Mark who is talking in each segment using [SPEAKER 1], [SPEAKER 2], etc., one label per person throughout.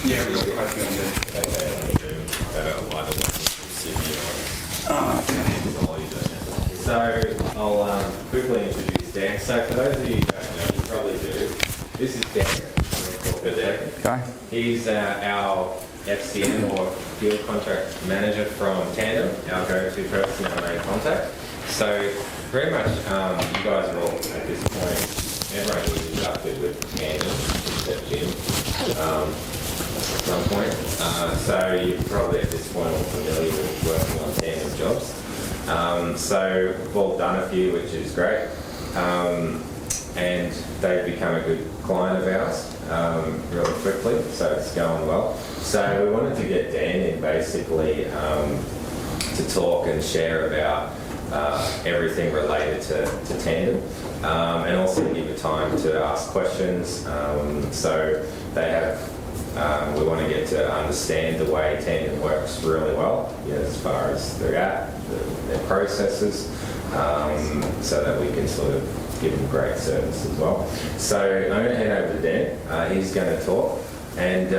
[SPEAKER 1] Yeah, we'll be hoping on that.
[SPEAKER 2] So I'll quickly introduce Dan. So for those of you who don't know, you probably do. This is Dan.
[SPEAKER 3] Okay.
[SPEAKER 2] He's our FCM or field contract manager from Tandem, our go-to person, our main contact. So pretty much you guys are all at this point, everyone is inducted with Tandem except Jim. At some point. So you're probably at this point all familiar with working on Tandem jobs. So we've all done a few, which is great. And they've become a good client of ours really quickly, so it's going well. So we wanted to get Dan in basically to talk and share about everything related to Tandem, and also give you time to ask questions. So they have we want to get to understand the way Tandem works really well, as far as their app, their processes, so that we can sort of give them great service as well. So I'm going to hand over to Dan. He's going to talk and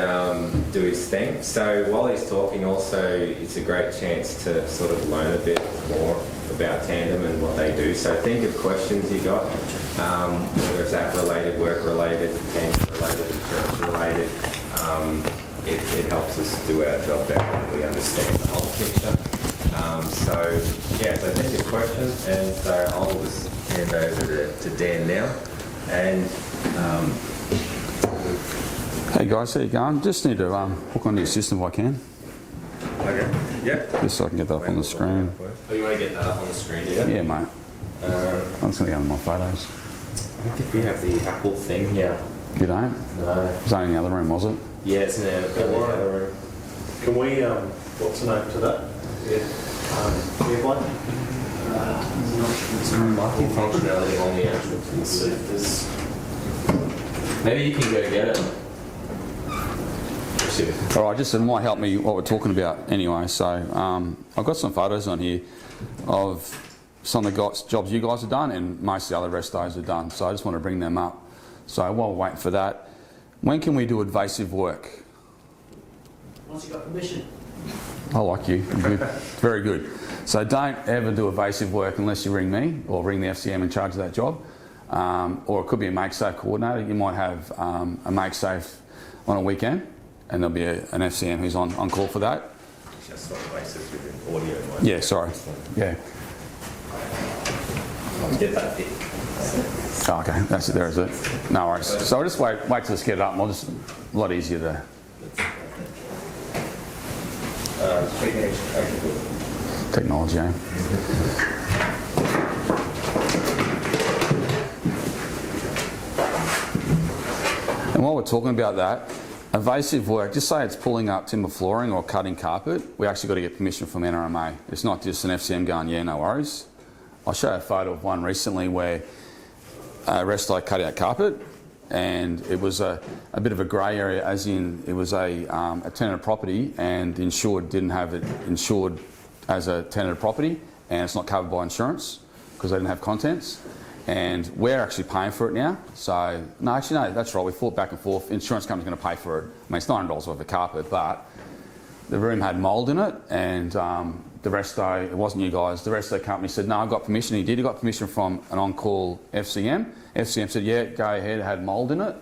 [SPEAKER 2] do his thing. So while he's talking also, it's a great chance to sort of learn a bit more about Tandem and what they do. So think of questions you got, whether it's app related, work related, Tandem related, insurance related. It helps us do our job better when we understand the whole picture. So think of questions, and so I'll just hand over to Dan now. And
[SPEAKER 3] Hey guys, how you going? Just need to hook onto your system if I can.
[SPEAKER 2] okay, yeah.
[SPEAKER 3] Just so I can get that up on the screen.
[SPEAKER 2] Oh, you want to get that up on the screen, yeah?
[SPEAKER 3] Yeah, mate. I'm just going to go into my photos.
[SPEAKER 2] I don't think we have the Apple thing here.
[SPEAKER 3] You don't?
[SPEAKER 2] No.
[SPEAKER 3] It was only in the other room, was it?
[SPEAKER 2] Yeah, it's in the other room.
[SPEAKER 1] Can we, what's the name to that?
[SPEAKER 2] Functionality on the actual
[SPEAKER 1] There's
[SPEAKER 2] Maybe you can go get it.
[SPEAKER 3] All right, just it might help me what we're talking about anyway. So I've got some photos on here of some of the jobs you guys have done and most of the other restos have done. So I just want to bring them up. So while we're waiting for that, when can we do evasive work?
[SPEAKER 4] Once you got permission.
[SPEAKER 3] I like you. Good. Very good. So don't ever do evasive work unless you ring me or ring the FCM in charge of that job. Or it could be a make-safe coordinator. You might have a make-safe on a weekend and there'll be an FCM who's on call for that.
[SPEAKER 2] Just not evasive with an audio.
[SPEAKER 3] Yeah, sorry. Yeah.
[SPEAKER 2] I'll get that bit.
[SPEAKER 3] Oh, okay, that's it. There is it. No worries. So I'll just wait till let's get it up. And we'll just a lot easier to. Technology, eh? And while we're talking about that, evasive work, just say it's pulling up timber flooring or cutting carpet, we actually got to get permission from NRMA. It's not just an FCM going, yeah, no worries. I'll show you a photo of one recently where a resto cut out carpet, and it was a bit of a grey area, as in it was a tenanted property and the insured didn't have it insured as a tenanted property, and it's not covered by insurance because they didn't have contents. And we're actually paying for it now. So, no, actually, no, that's right. We fought back and forth. Insurance company's going to pay for it. I mean, it's $900 worth of carpet, but the room had mould in it, and the resto, it wasn't you guys, the rest of the company said, no, I got permission. He did. He got permission from an on-call FCM. FCM said, yeah, go ahead, it had mould in it.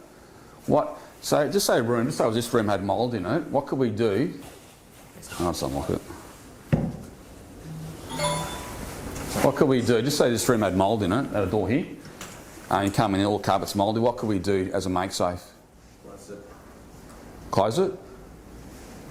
[SPEAKER 3] What? So just say room, just say this room had mould in it. What could we do? I'll just unlock it. What could we do? Just say this room had mould in it, at a door here. You come in, all the carpet's mouldy. What could we do as a make safe?
[SPEAKER 1] Close it.
[SPEAKER 3] Close it?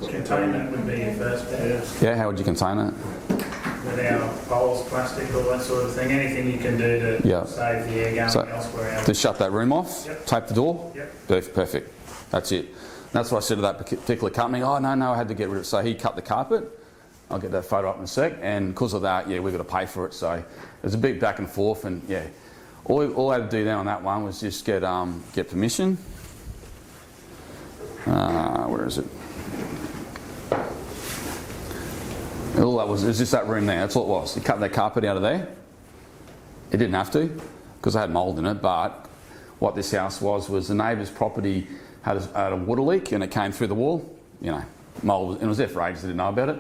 [SPEAKER 4] Containment would be your first bet.
[SPEAKER 3] Yeah, how would you contain it?
[SPEAKER 4] With our poles, plastic, all that sort of thing. Anything you can do to save the air going
[SPEAKER 3] So,
[SPEAKER 4] elsewhere.
[SPEAKER 3] to shut that room off,
[SPEAKER 4] Yep.
[SPEAKER 3] tape the door?
[SPEAKER 4] Yep.
[SPEAKER 3] Perfect. That's it. That's what I said to that particular company. Oh, no, I had to get rid of it. So he cut the carpet. I'll get that photo up in a sec. And because of that, yeah, we've got to pay for it. So there's a bit back and forth. And yeah, all I had to do then on that one was just get permission. Where is it? All that was just that room there. That's all it was. You cut that carpet out of there. It didn't have to because it had mould in it. But what this house was the neighbour's property had a water leak and it came through the wall, you know, mould, and it was there for ages, I didn't know about it.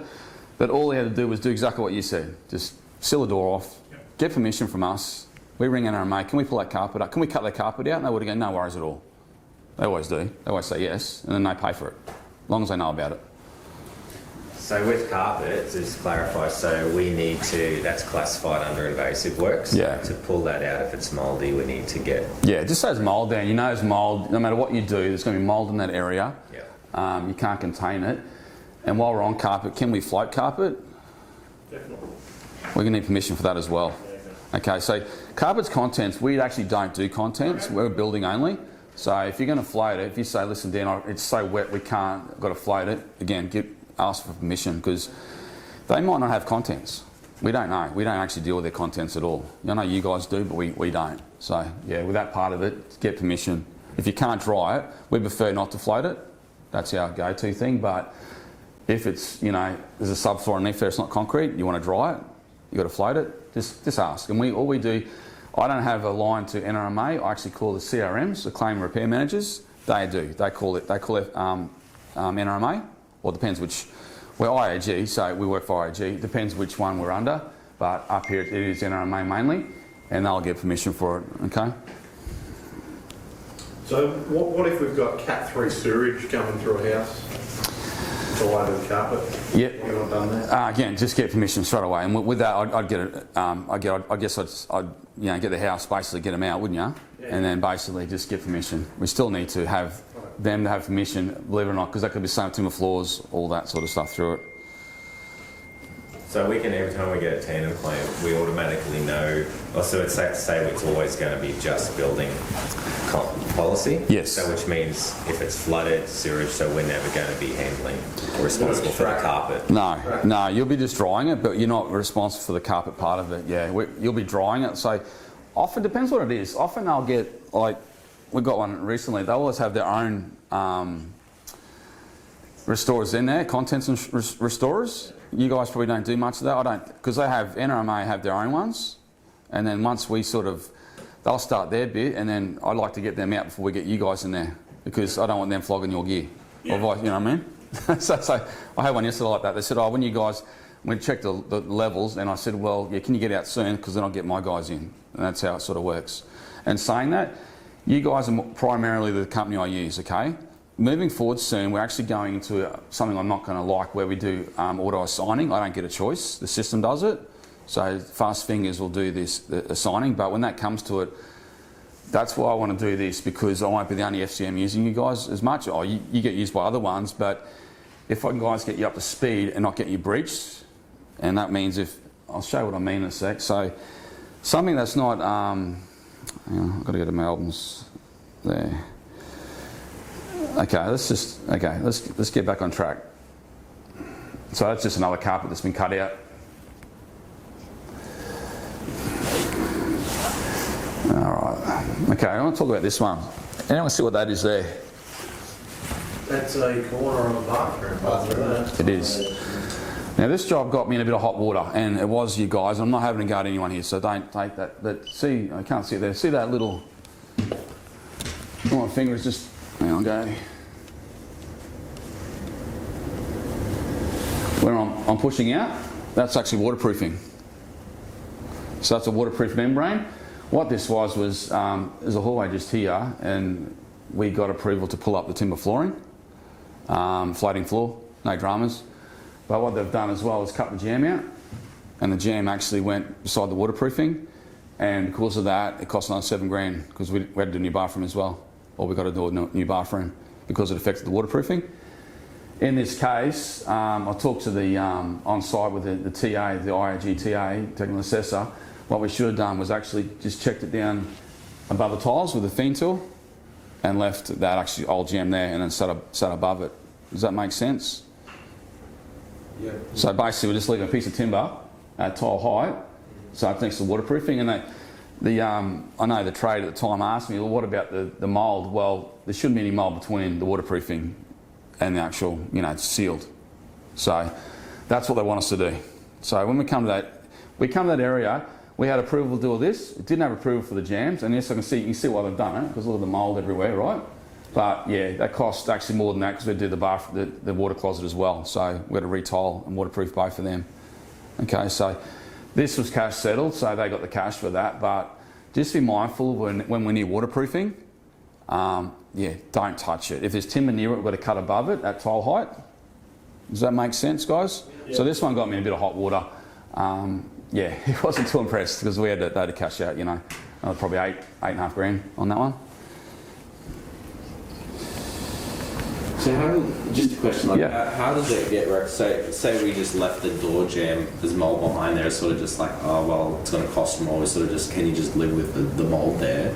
[SPEAKER 3] But all he had to do was do exactly what you said. Just seal the door off, get permission from us. We ring NRMA, can we pull that carpet up? Can we cut that carpet out? And they would go, no worries at all. They always do. They always say yes, and then they pay for it, as long as they know about it.
[SPEAKER 2] So with carpet, just to clarify, so we need to, that's classified under invasive works.
[SPEAKER 3] Yeah.
[SPEAKER 2] To pull that out, if it's mouldy, we need to get...
[SPEAKER 3] Yeah, just says mould down. You know there's mould. No matter what you do, there's going to be mould in that area.
[SPEAKER 2] Yeah.
[SPEAKER 3] You can't contain it. And while we're on carpet, can we float carpet?
[SPEAKER 1] Definitely.
[SPEAKER 3] We're going to need permission for that as well. Okay, so carpet's contents, we actually don't do contents. We're building only. So if you're going to float it, if you say, listen, Dan, it's so wet we can't, I've got to float it, again, ask for permission, because they might not have contents. We don't know. We don't actually deal with their contents at all. I know you guys do, but we don't. So yeah, with that part of it, get permission. If you can't dry it, we prefer not to float it. That's our go-to thing. But if it's, you know, there's a subfloor underneath there, it's not concrete, you want to dry it, you got to float it, just ask. And all we do, I don't have a line to NRMA. I actually call the CRMs, the claim repair managers. They do. They call it NRMA, or depends which. We're IAG, so we work for IAG. Depends which one we're under, but up here it is NRMA mainly, and they'll get permission for it. Okay.
[SPEAKER 1] So what if we've got Cat 3 sewage coming through a house? All over the carpet?
[SPEAKER 3] Yep.
[SPEAKER 1] You've not done that?
[SPEAKER 3] Again, just get permission straight away, and with that, I'd get it. I guess I'd get the house, basically get them out, wouldn't you?
[SPEAKER 1] Yeah.
[SPEAKER 3] And then basically just get permission. We still need to have them to have permission, believe it or not, because that could be same timber floors, all that sort of stuff through it.
[SPEAKER 2] So we can, every time we get a tandem claim, we automatically know, so it's safe to say it's always going to be just building policy?
[SPEAKER 3] Yes.
[SPEAKER 2] So which means if it's flooded, sewage, so we're never going to be handling or responsible for the carpet?
[SPEAKER 3] No, you'll be just drying it, but you're not responsible for the carpet part of it. Yeah, you'll be drying it. So often, depends what it is. Often I'll get, like, we got one recently, they always have their own restorers in there, contents and restorers. You guys probably don't do much of that. I don't, because they have, NRMA have their own ones, and then once we sort of, they'll start their bit, and then I'd like to get them out before we get you guys in there, because I don't want them flogging your gear.
[SPEAKER 1] Yeah.
[SPEAKER 3] Or vice, you know what I mean? so I had one yesterday like that. They said, oh, when you guys, we checked the levels, and I said, well, yeah, can you get out soon, because then I'll get my guys in. And that's how it sort of works. And saying that, you guys are primarily the company I use, okay? Moving forward soon, we're actually going into something I'm not going to like, where we do auto assigning. I don't get a choice. The system does it. So fast fingers will do this, the assigning. But when that comes to it, that's why I want to do this, because I won't be the only FCM using you guys as much. Oh, you get used by other ones, but if I can guys get you up to speed and not get you breached, and that means I'll show you what I mean in a sec. So something that's not, hang on, I've got to go to my albums there. Okay, let's get back on track. So that's just another carpet that's been cut out. All right. Okay, I want to talk about this one. Anyone see what that is there?
[SPEAKER 1] That's a corner of a bathroom.
[SPEAKER 3] It is. Now this job got me in a bit of hot water, and it was you guys. I'm not having a go at anyone here, so don't take that. But see, I can't see it there. See that little? My finger is just. Hang on, go. When I'm pushing out, that's actually waterproofing. So that's a waterproof membrane. What this was there's a hallway just here, and we got approval to pull up the timber flooring, floating floor, no dramas. But what they've done as well is cut the jam out, and the jam actually went beside the waterproofing, and because of that, it cost another $7,000, because we had to do a new bathroom as well. Or we've got to do a new bathroom because it affected the waterproofing. In this case, I talked to the on-site with the TA, the IAG TA, technical assessor. What we should have done was actually just checked it down above the tiles with a feed tool and left that actually old jam there, and then sat above it. Does that make sense?
[SPEAKER 1] Yeah.
[SPEAKER 3] So basically we're just leaving a piece of timber at tile height, so it's next to the waterproofing, and I know the trade at the time asked me, well, what about the mould? Well, there shouldn't be any mould between the waterproofing and the actual, it's sealed. So that's what they want us to do. So when we come to that area, we had approval to do all this. It didn't have approval for the jams, and yes, you can see why they've done it, because look at the mould everywhere, right? But yeah, that cost actually more than that because we do the water closet as well. So we had to retile and waterproof both of them. Okay, so this was cash settled, so they got the cash for that. But just be mindful when we're near waterproofing. Yeah, don't touch it. If there's timber near it, we've got to cut above it at tile height. Does that make sense, guys? Yeah. So this one got me in a bit of hot water. Yeah, he wasn't too impressed because they had to cash out, you know, probably $8.5 grand on that one.
[SPEAKER 5] So just a question, like, how does it get wrecked? So say we just left the door jamb, there's mold behind there, it's sort of just like, oh, well, it's going to cost more. Sort of just, can you just live with the mold there?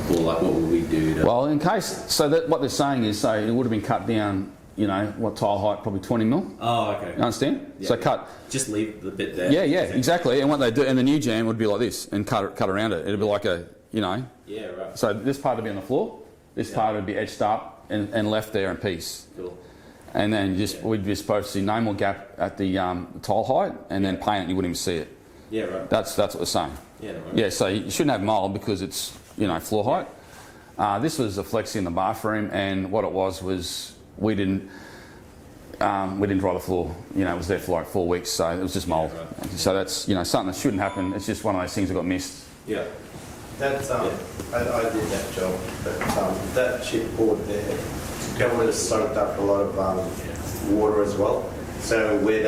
[SPEAKER 5] Or like, what would we do to...
[SPEAKER 3] Well, in case, so that what they're saying is, so it would have been cut down, you know, what tile height, probably 20 mil.
[SPEAKER 5] Oh, okay.
[SPEAKER 3] You understand?
[SPEAKER 5] Yeah,
[SPEAKER 3] so cut...
[SPEAKER 5] Just leave the bit there.
[SPEAKER 3] Yeah, exactly. And what they do, and the new jam would be like this, and cut around it. It'd be like a, you know...
[SPEAKER 5] Yeah, right.
[SPEAKER 3] So this part would be on the floor, this part would be edged up, and left there in peace.
[SPEAKER 5] Cool.
[SPEAKER 3] And then we'd be supposed to see no more gap at the tile height, and then paint it, you wouldn't even see it.
[SPEAKER 5] Yeah, right.
[SPEAKER 3] That's what we're saying.
[SPEAKER 5] Yeah, no worries.
[SPEAKER 3] Yeah, so you shouldn't have mould because it's, you know, floor height. This was a flexi in the bathroom, and what it was we didn't dry the floor. You know, it was there for like 4 weeks, so it was just mould.
[SPEAKER 5] Yeah, right.
[SPEAKER 3] So that's, you know, something that shouldn't happen. It's just one of those things that got missed.
[SPEAKER 5] Yeah.
[SPEAKER 6] That's I did that job, but that chipboard there, that would have soaked up a lot of water as well. So where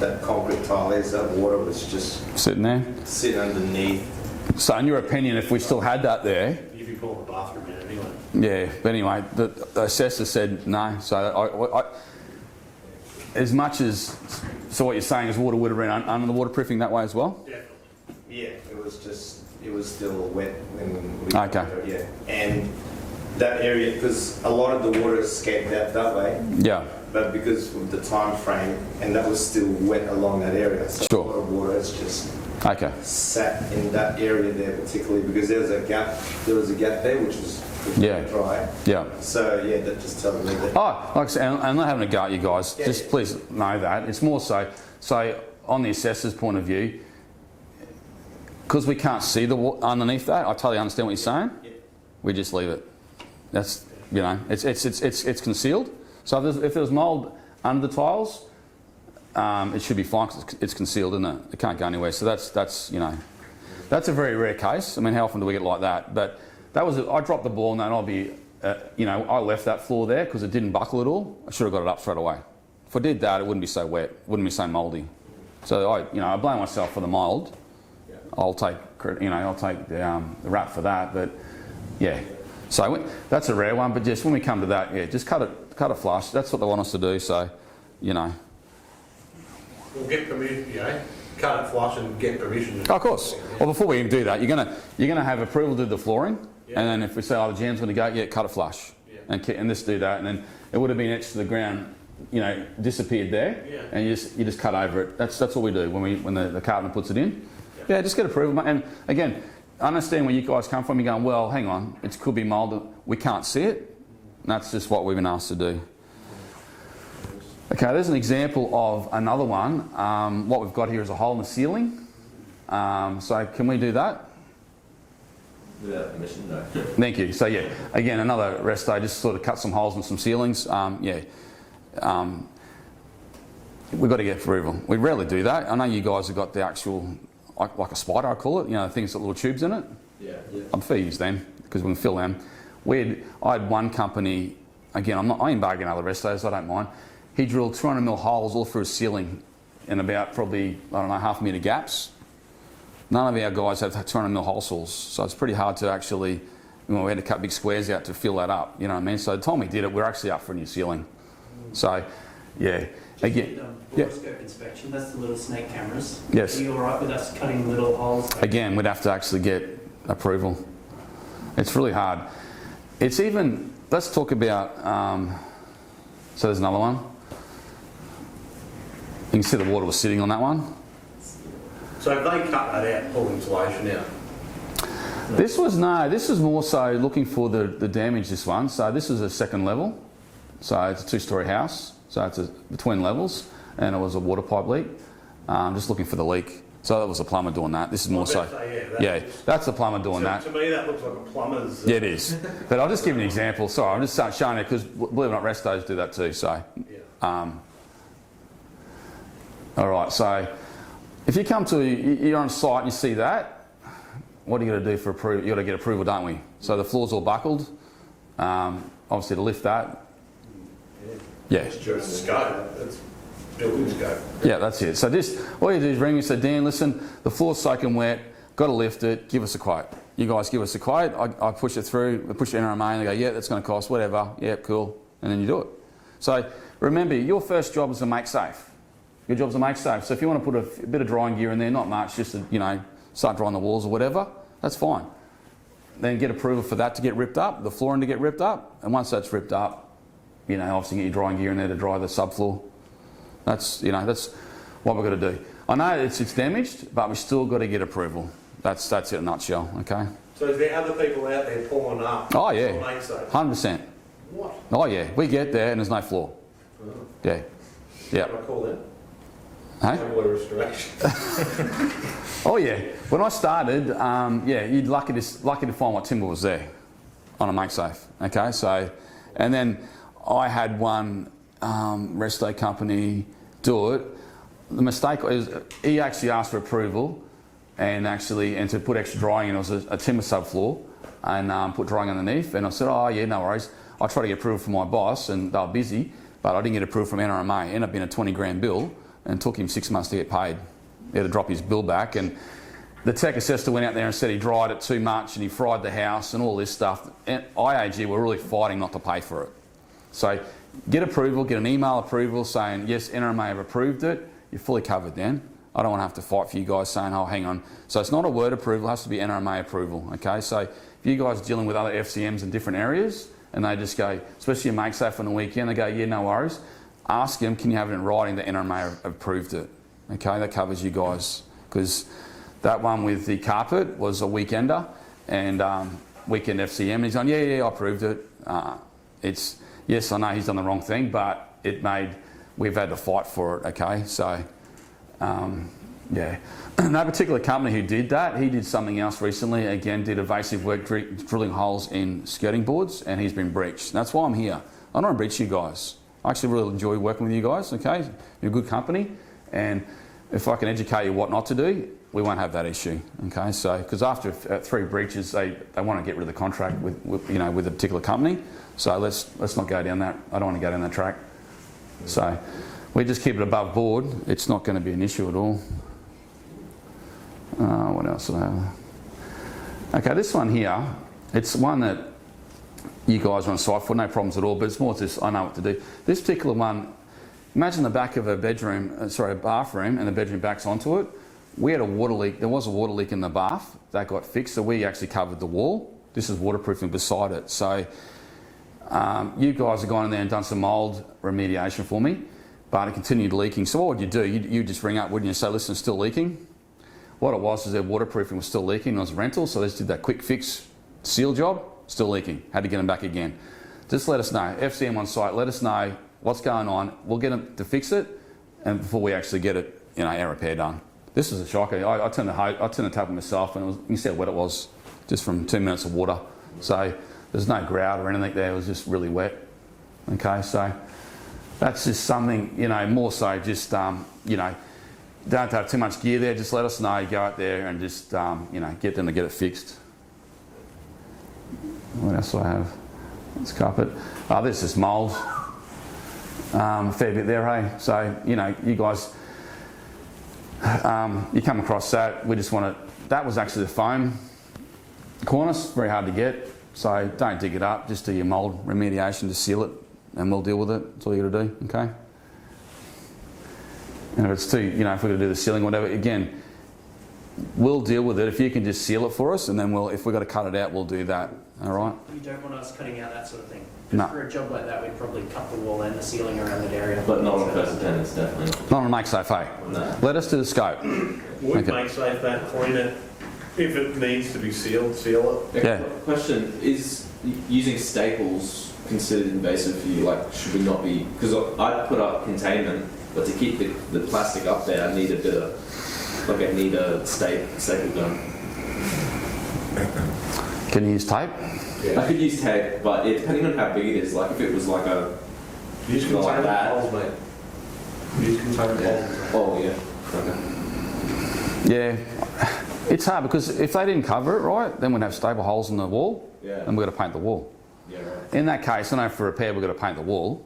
[SPEAKER 6] that concrete tile is, that water was just
[SPEAKER 3] Sitting there.
[SPEAKER 6] sitting underneath.
[SPEAKER 3] So in your opinion, if we still had that there,
[SPEAKER 1] You'd be pulling the bathroom in anyway.
[SPEAKER 3] yeah, but anyway, the assessor said no. So as much as, so what you're saying is water would have ran under the waterproofing that way as well?
[SPEAKER 1] Definitely.
[SPEAKER 6] Yeah, it was still wet when we
[SPEAKER 3] Okay.
[SPEAKER 6] yeah. And that area, because a lot of the water escaped out that way,
[SPEAKER 3] Yeah.
[SPEAKER 6] but because of the time frame, and that was still wet along that area, so
[SPEAKER 3] Sure.
[SPEAKER 6] a lot of water has just
[SPEAKER 3] Okay.
[SPEAKER 6] sat in that area there particularly because there was a gap there which was
[SPEAKER 3] Yeah.
[SPEAKER 6] dry.
[SPEAKER 3] Yeah.
[SPEAKER 6] So yeah, that just tells me that.
[SPEAKER 3] Oh, like I said, I'm not having a go at you guys.
[SPEAKER 6] Yeah,
[SPEAKER 3] Just
[SPEAKER 6] yeah.
[SPEAKER 3] please know that. It's more so on the assessor's point of view, because we can't see the underneath that, I totally understand what you're saying.
[SPEAKER 6] Yeah.
[SPEAKER 3] We just leave it. That's, you know, it's concealed. So if there's mould under the tiles, it should be fine because it's concealed, isn't it? It can't go anywhere. So that's you know, that's a very rare case. I mean, how often do we get like that? But that was, I dropped the ball and then I'll be, you know, I left that floor there because it didn't buckle at all. I should have got it up straight away. If I did that, it wouldn't be so wet, wouldn't be so mouldy. So I blame myself for the mould. I'll take the rap for that. But yeah, so that's a rare one. But just when we come to that, yeah, just cut it flush. That's what they want us to do. So, you know.
[SPEAKER 1] We'll get permission, you know, cut it flush and get permission.
[SPEAKER 3] Oh, of course. Well, before we even do that, you're gonna have approval to do the flooring, and then if we say, oh, the jam's going to go, yeah, cut it flush, and this do that, and then it would have been etched to the ground, you know, disappeared there, and you just cut over it. That's what we do when the carpenter puts it in. Yeah, just get approval. And again, I understand where you guys come from. You're going, well, hang on, it could be mould. We can't see it. And that's just what we've been asked to do. Okay, there's an example of another one. What we've got here is a hole in the ceiling. So can we do that?
[SPEAKER 5] Without permission, no.
[SPEAKER 3] Thank you. So yeah, again, another resto, just sort of cut some holes in some ceilings. We've got to get approval. We rarely do that. I know you guys have got the actual, like a spider, I call it, you know, things with little tubes in it.
[SPEAKER 5] Yeah.
[SPEAKER 3] I'm fair use them because we can fill them. I had one company, again, I embargo other restos, I don't mind. He drilled 200mm holes all through his ceiling in about probably, I don't know, half a metre gaps. None of our guys have 200mm hole saws, so it's pretty hard to actually, we had to cut big squares out to fill that up, you know what I mean? So the time we did it, we're actually up for a new ceiling. So, yeah. Again,
[SPEAKER 7] Boroscope inspection, that's the little snake cameras.
[SPEAKER 3] Yes.
[SPEAKER 7] Are you alright with us cutting little holes?
[SPEAKER 3] Again, we'd have to actually get approval. It's really hard. It's even, let's talk about, so there's another one. You can see the water was sitting on that one.
[SPEAKER 1] So if they cut that out, pull insulation out.
[SPEAKER 3] This was more so looking for the damage, this one. So this is a second level. So it's a 2-story house. So it's between levels, and it was a water pipe leak. Just looking for the leak. So that was a plumber doing that. This is more so. Yeah, that's the plumber doing that.
[SPEAKER 1] To me, that looks like a plumber's.
[SPEAKER 3] Yeah, it is. But I'll just give you an example. Sorry, I'm just showing it because believe it or not, restos do that too. So, all right. So, if you come to you're on site and you see that, what are you going to do for approval? You got to get approval, don't we? So the floor's all buckled. Obviously, to lift that. Yeah.
[SPEAKER 1] It's just scope. That's building scope.
[SPEAKER 3] Yeah, that's it. So just all you do is ring me and say, Dan, listen, the floor's soaking wet. Got to lift it. Give us a quote. You guys give us a quote. I push it through. I push the NRMA and they go, yeah, that's going to cost whatever. Yeah, cool. And then you do it. So remember, your first job is to make safe. Your job's to make safe. So if you want to put a bit of drying gear in there, not much, just to, start drying the walls or whatever, that's fine. Then get approval for that to get ripped up, the flooring to get ripped up. And once that's ripped up, obviously get your drying gear in there to dry the subfloor. That's what we've got to do. I know it's damaged, but we still got to get approval. That's it in a nutshell, okay?
[SPEAKER 1] So is there other people out there pulling up?
[SPEAKER 3] Oh yeah,
[SPEAKER 1] to make safe?
[SPEAKER 3] 100%.
[SPEAKER 1] What?
[SPEAKER 3] Oh yeah, we get there and there's no floor. Yeah. Yeah.
[SPEAKER 1] Can I call them?
[SPEAKER 3] Hey?
[SPEAKER 1] Temporary restoration.
[SPEAKER 3] Oh yeah. When I started, you'd lucky to find what timber was there on a make safe. Okay, so, and then I had one resto company do it. The mistake is he actually asked for approval and to put extra drying in. It was a timber subfloor and put drying underneath. And I said, oh yeah, no worries. I tried to get approval from my boss and they were busy, but I didn't get approval from NRMA. It ended up being a 20 grand bill and took him 6 months to get paid. He had to drop his bill back. And the tech assessor went out there and said he dried it too much and he fried the house and all this stuff. And IAG were really fighting not to pay for it. So get approval, get an email approval saying, yes, NRMA have approved it. You're fully covered then. I don't want to have to fight for you guys saying, oh, hang on. So it's not a word approval, it has to be NRMA approval, okay? So if you guys are dealing with other FCMs in different areas and they just go, especially a make safe on the weekend, they go, yeah, no worries. Ask them, can you have it in writing that NRMA approved it? Okay, that covers you guys. Because that one with the carpet was a weekender and weekend FCM. And he's going, yeah, I approved it. Yes, I know he's done the wrong thing, but we've had to fight for it, okay? So, yeah. No particular company who did that, he did something else recently. Again, did evasive work drilling holes in skirting boards, and he's been breached. And that's why I'm here. I don't want to breach you guys. I actually really enjoy working with you guys, okay? You're a good company, and if I can educate you what not to do, we won't have that issue, okay? So, because after 3 breaches, they want to get rid of the contract with a particular company. So let's not go down that. I don't want to go down that track. So we just keep it above board. It's not going to be an issue at all. What else do I have? Okay, this one here, it's one that you guys are on site for, no problems at all, but it's more just I know what to do. This particular one, imagine the back of a bathroom, and the bedroom backs onto it. We had a water leak. There was a water leak in the bath. That got fixed, so we actually covered the wall. This is waterproofing beside it. So you guys have gone in there and done some mould remediation for me, but it continued leaking. So what would you do? You just ring up, wouldn't you, say, listen, it's still leaking? What it was is their waterproofing was still leaking. It was a rental, so they just did that quick fix seal job, still leaking. Had to get them back again. Just let us know. FCM on site, let us know what's going on. We'll get them to fix it, and before we actually get it, our repair done. This was a shocker. I turned the tap on myself, and you can see how wet it was, just from 2 minutes of water. So there's no grout or anything there. It was just really wet. Okay, so that's just something, more so just, don't have too much gear there. Just let us know. Go out there and just, get them to get it fixed. What else do I have? Let's carpet. This is mould. A fair bit there, hey? So, you guys, you come across that. We just want to, that was actually the foam cornice, very hard to get. So don't dig it up, just do your mould remediation to seal it and we'll deal with it. That's all you got to do, okay? And if it's too, if we're going to do the sealing or whatever, again, we'll deal with it. If you can just seal it for us, and then if we've got to cut it out, we'll do that, all right?
[SPEAKER 7] You don't want us cutting out that sort of thing?
[SPEAKER 3] No.
[SPEAKER 7] For a job like that, we'd probably cut the wall and the ceiling around that area.
[SPEAKER 5] But not on first attendance, definitely.
[SPEAKER 3] Not on a make safe, hey?
[SPEAKER 5] No.
[SPEAKER 3] Let us do the scope.
[SPEAKER 1] Would make safe that point it. If it needs to be sealed, seal it.
[SPEAKER 3] Yeah.
[SPEAKER 5] Question, is using staples considered invasive for you? Like, should we not be... Because I put up containment, but to keep the plastic up there, I need a bit of Like I need a staple gun.
[SPEAKER 3] Can you use tape?
[SPEAKER 5] I could use tape, but depending on how big it is, like if it was like a
[SPEAKER 1] Use
[SPEAKER 5] Like
[SPEAKER 1] containment
[SPEAKER 5] that.
[SPEAKER 1] poles, mate. Use containment poles.
[SPEAKER 5] oh yeah, okay.
[SPEAKER 3] Yeah, it's hard because if they didn't cover it right, then we'd have stable holes in the wall,
[SPEAKER 5] Yeah.
[SPEAKER 3] and we've got to paint the wall.
[SPEAKER 5] Yeah, right.
[SPEAKER 3] In that case, I know for repair we've got to paint the wall,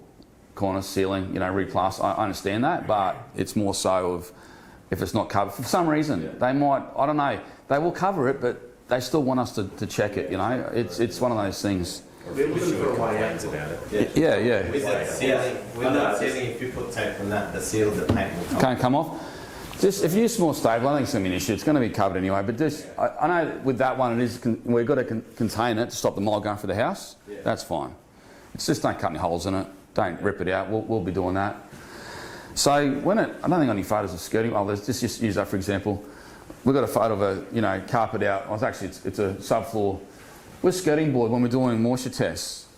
[SPEAKER 3] corners, ceiling, replaster. I understand that, but it's more so of if it's not covered for some reason. They might, I don't know, they will cover it, but they still want us to check it. It's one of those things.
[SPEAKER 1] They're looking for a way out.
[SPEAKER 2] About it.
[SPEAKER 3] Yeah.
[SPEAKER 6] With that ceiling, if you put tape on that, the seal, the paint will come.
[SPEAKER 3] Can't come off. Just if you use more stable, I think it's going to be an issue. It's going to be covered anyway. But just, I know with that one, it is we've got to contain it to stop the mold going through the house.
[SPEAKER 5] Yeah.
[SPEAKER 3] That's fine. It's just don't cut any holes in it. Don't rip it out. We'll be doing that. So when I don't think any photos of skirting. Oh, let's just use that for example. We've got a photo of a carpet out. It's a subfloor with skirting board when we're doing moisture tests.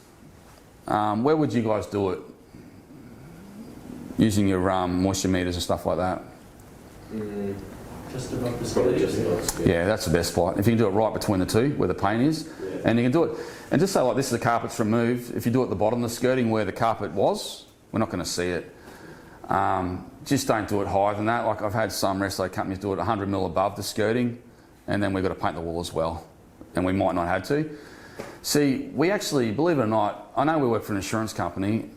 [SPEAKER 3] Where would you guys do it? Using your moisture meters and stuff like that.
[SPEAKER 7] Just above the
[SPEAKER 5] Probably
[SPEAKER 7] skirting.
[SPEAKER 5] just
[SPEAKER 3] Yeah, that's the best spot. If you can do it right between the two, where the paint is, and you can do it. And just say like this, the carpet's removed. If you do it at the bottom of the skirting where the carpet was, we're not going to see it. Just don't do it higher than that. Like I've had some resto companies do it 100 mil above the skirting, and then we've got to paint the wall as well, and we might not have to. See, we actually, believe it or not, I know we work for an insurance company.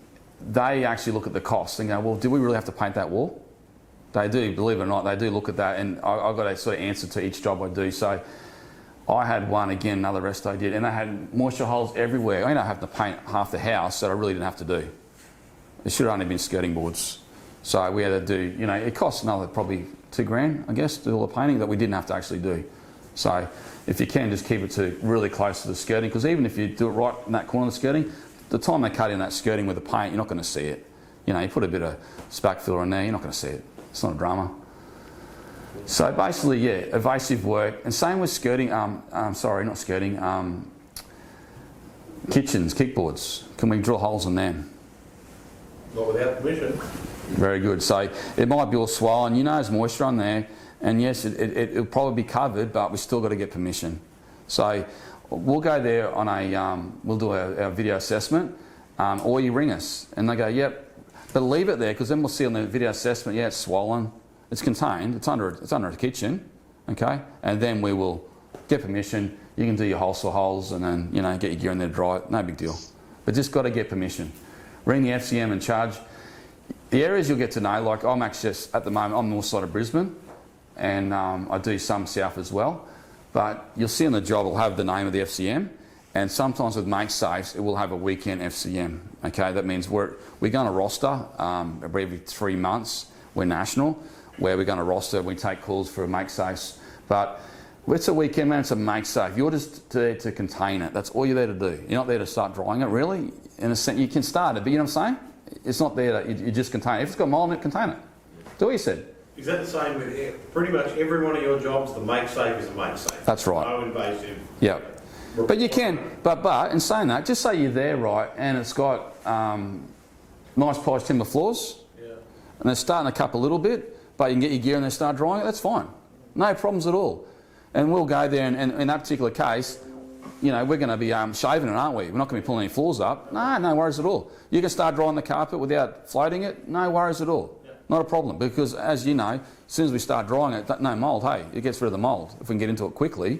[SPEAKER 3] They actually look at the cost and go, well, do we really have to paint that wall? They do, believe it or not, they do look at that, and I've got a sort of answer to each job I do. So I had one, again, another resto did, and they had moisture holes everywhere. I ended up having to paint half the house that I really didn't have to do. It should have only been skirting boards. So we had to do, it costs another probably $2,000, I guess, to do all the painting that we didn't have to actually do. So if you can, just keep it to really close to the skirting, because even if you do it right in that corner of the skirting, the time they cut in that skirting with the paint, you're not going to see it. You put a bit of spac filler in there, you're not going to see it. It's not a drama. So basically, yeah, evasive work, and same with skirting. Sorry, not skirting. Kitchens, kickboards. Can we drill holes in them?
[SPEAKER 1] Not without permission.
[SPEAKER 3] Very good. So it might be all swollen. There's moisture on there, and yes, it'll probably be covered, but we still got to get permission. So we'll go there on we'll do our video assessment, or you ring us, and they go, yep, but leave it there, because then we'll see on the video assessment, yeah, it's swollen, it's contained, it's under a kitchen, okay, and then we will get permission. You can do your hole saw holes, and then get your gear in there to dry it. No big deal, but just got to get permission. Ring the FCM and charge. The areas you'll get to know, like I'm actually just, at the moment, I'm north side of Brisbane, and I do some south as well, but you'll see on the job it'll have the name of the FCM, and sometimes with make safes it will have a weekend FCM. Okay, that means we're going to roster every 3 months. We're national, where we're going to roster. We take calls for make safes, but it's a weekend, man. It's a make safe. You're just there to contain it. That's all you're there to do. You're not there to start drying it, really. In a sense, you can start it, but you know what I'm saying? It's not there that you just contain it. If it's got mold in it, contain it. Do what you said.
[SPEAKER 1] Is that the same with pretty much every one of your jobs? The make safe is a make safe.
[SPEAKER 3] That's right.
[SPEAKER 1] No invasive.
[SPEAKER 3] Yeah. But you can, but in saying that, just say you're there, right, and it's got nice polished timber floors, and they're starting to cup a little bit, but you can get your gear and they start drying it, that's fine. No problems at all. And we'll go there, and in that particular case, we're going to be shaving it, aren't we? We're not going to be pulling any floors up. No worries at all. You can start drying the carpet without floating it, no worries at all. Not a problem, because as you know, as soon as we start drying it, no mould, hey, it gets rid of the mould if we can get into it quickly.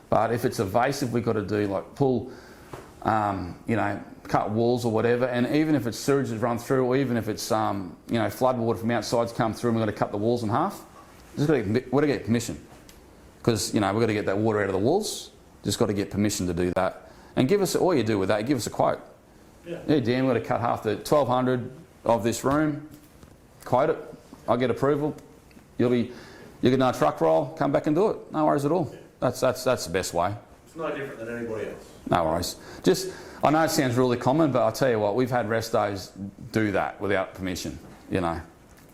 [SPEAKER 3] But if it's evasive, we've got to do like pull, cut walls or whatever, and even if it's sewage that's run through, or even if it's flood water from outside's come through, and we've got to cut the walls in half, we've got to get permission, because we've got to get that water out of the walls. Just got to get permission to do that, and give us all you do with that. Give us a quote. Yeah, Dan, we've got to cut half the 1,200 of this room. Quote it. I'll get approval. You get a truck roll. Come back and do it. No worries at all. That's the best way.
[SPEAKER 1] It's no different than anybody else.
[SPEAKER 3] No worries. I know it sounds really common, but I'll tell you what, we've had restos do that without permission.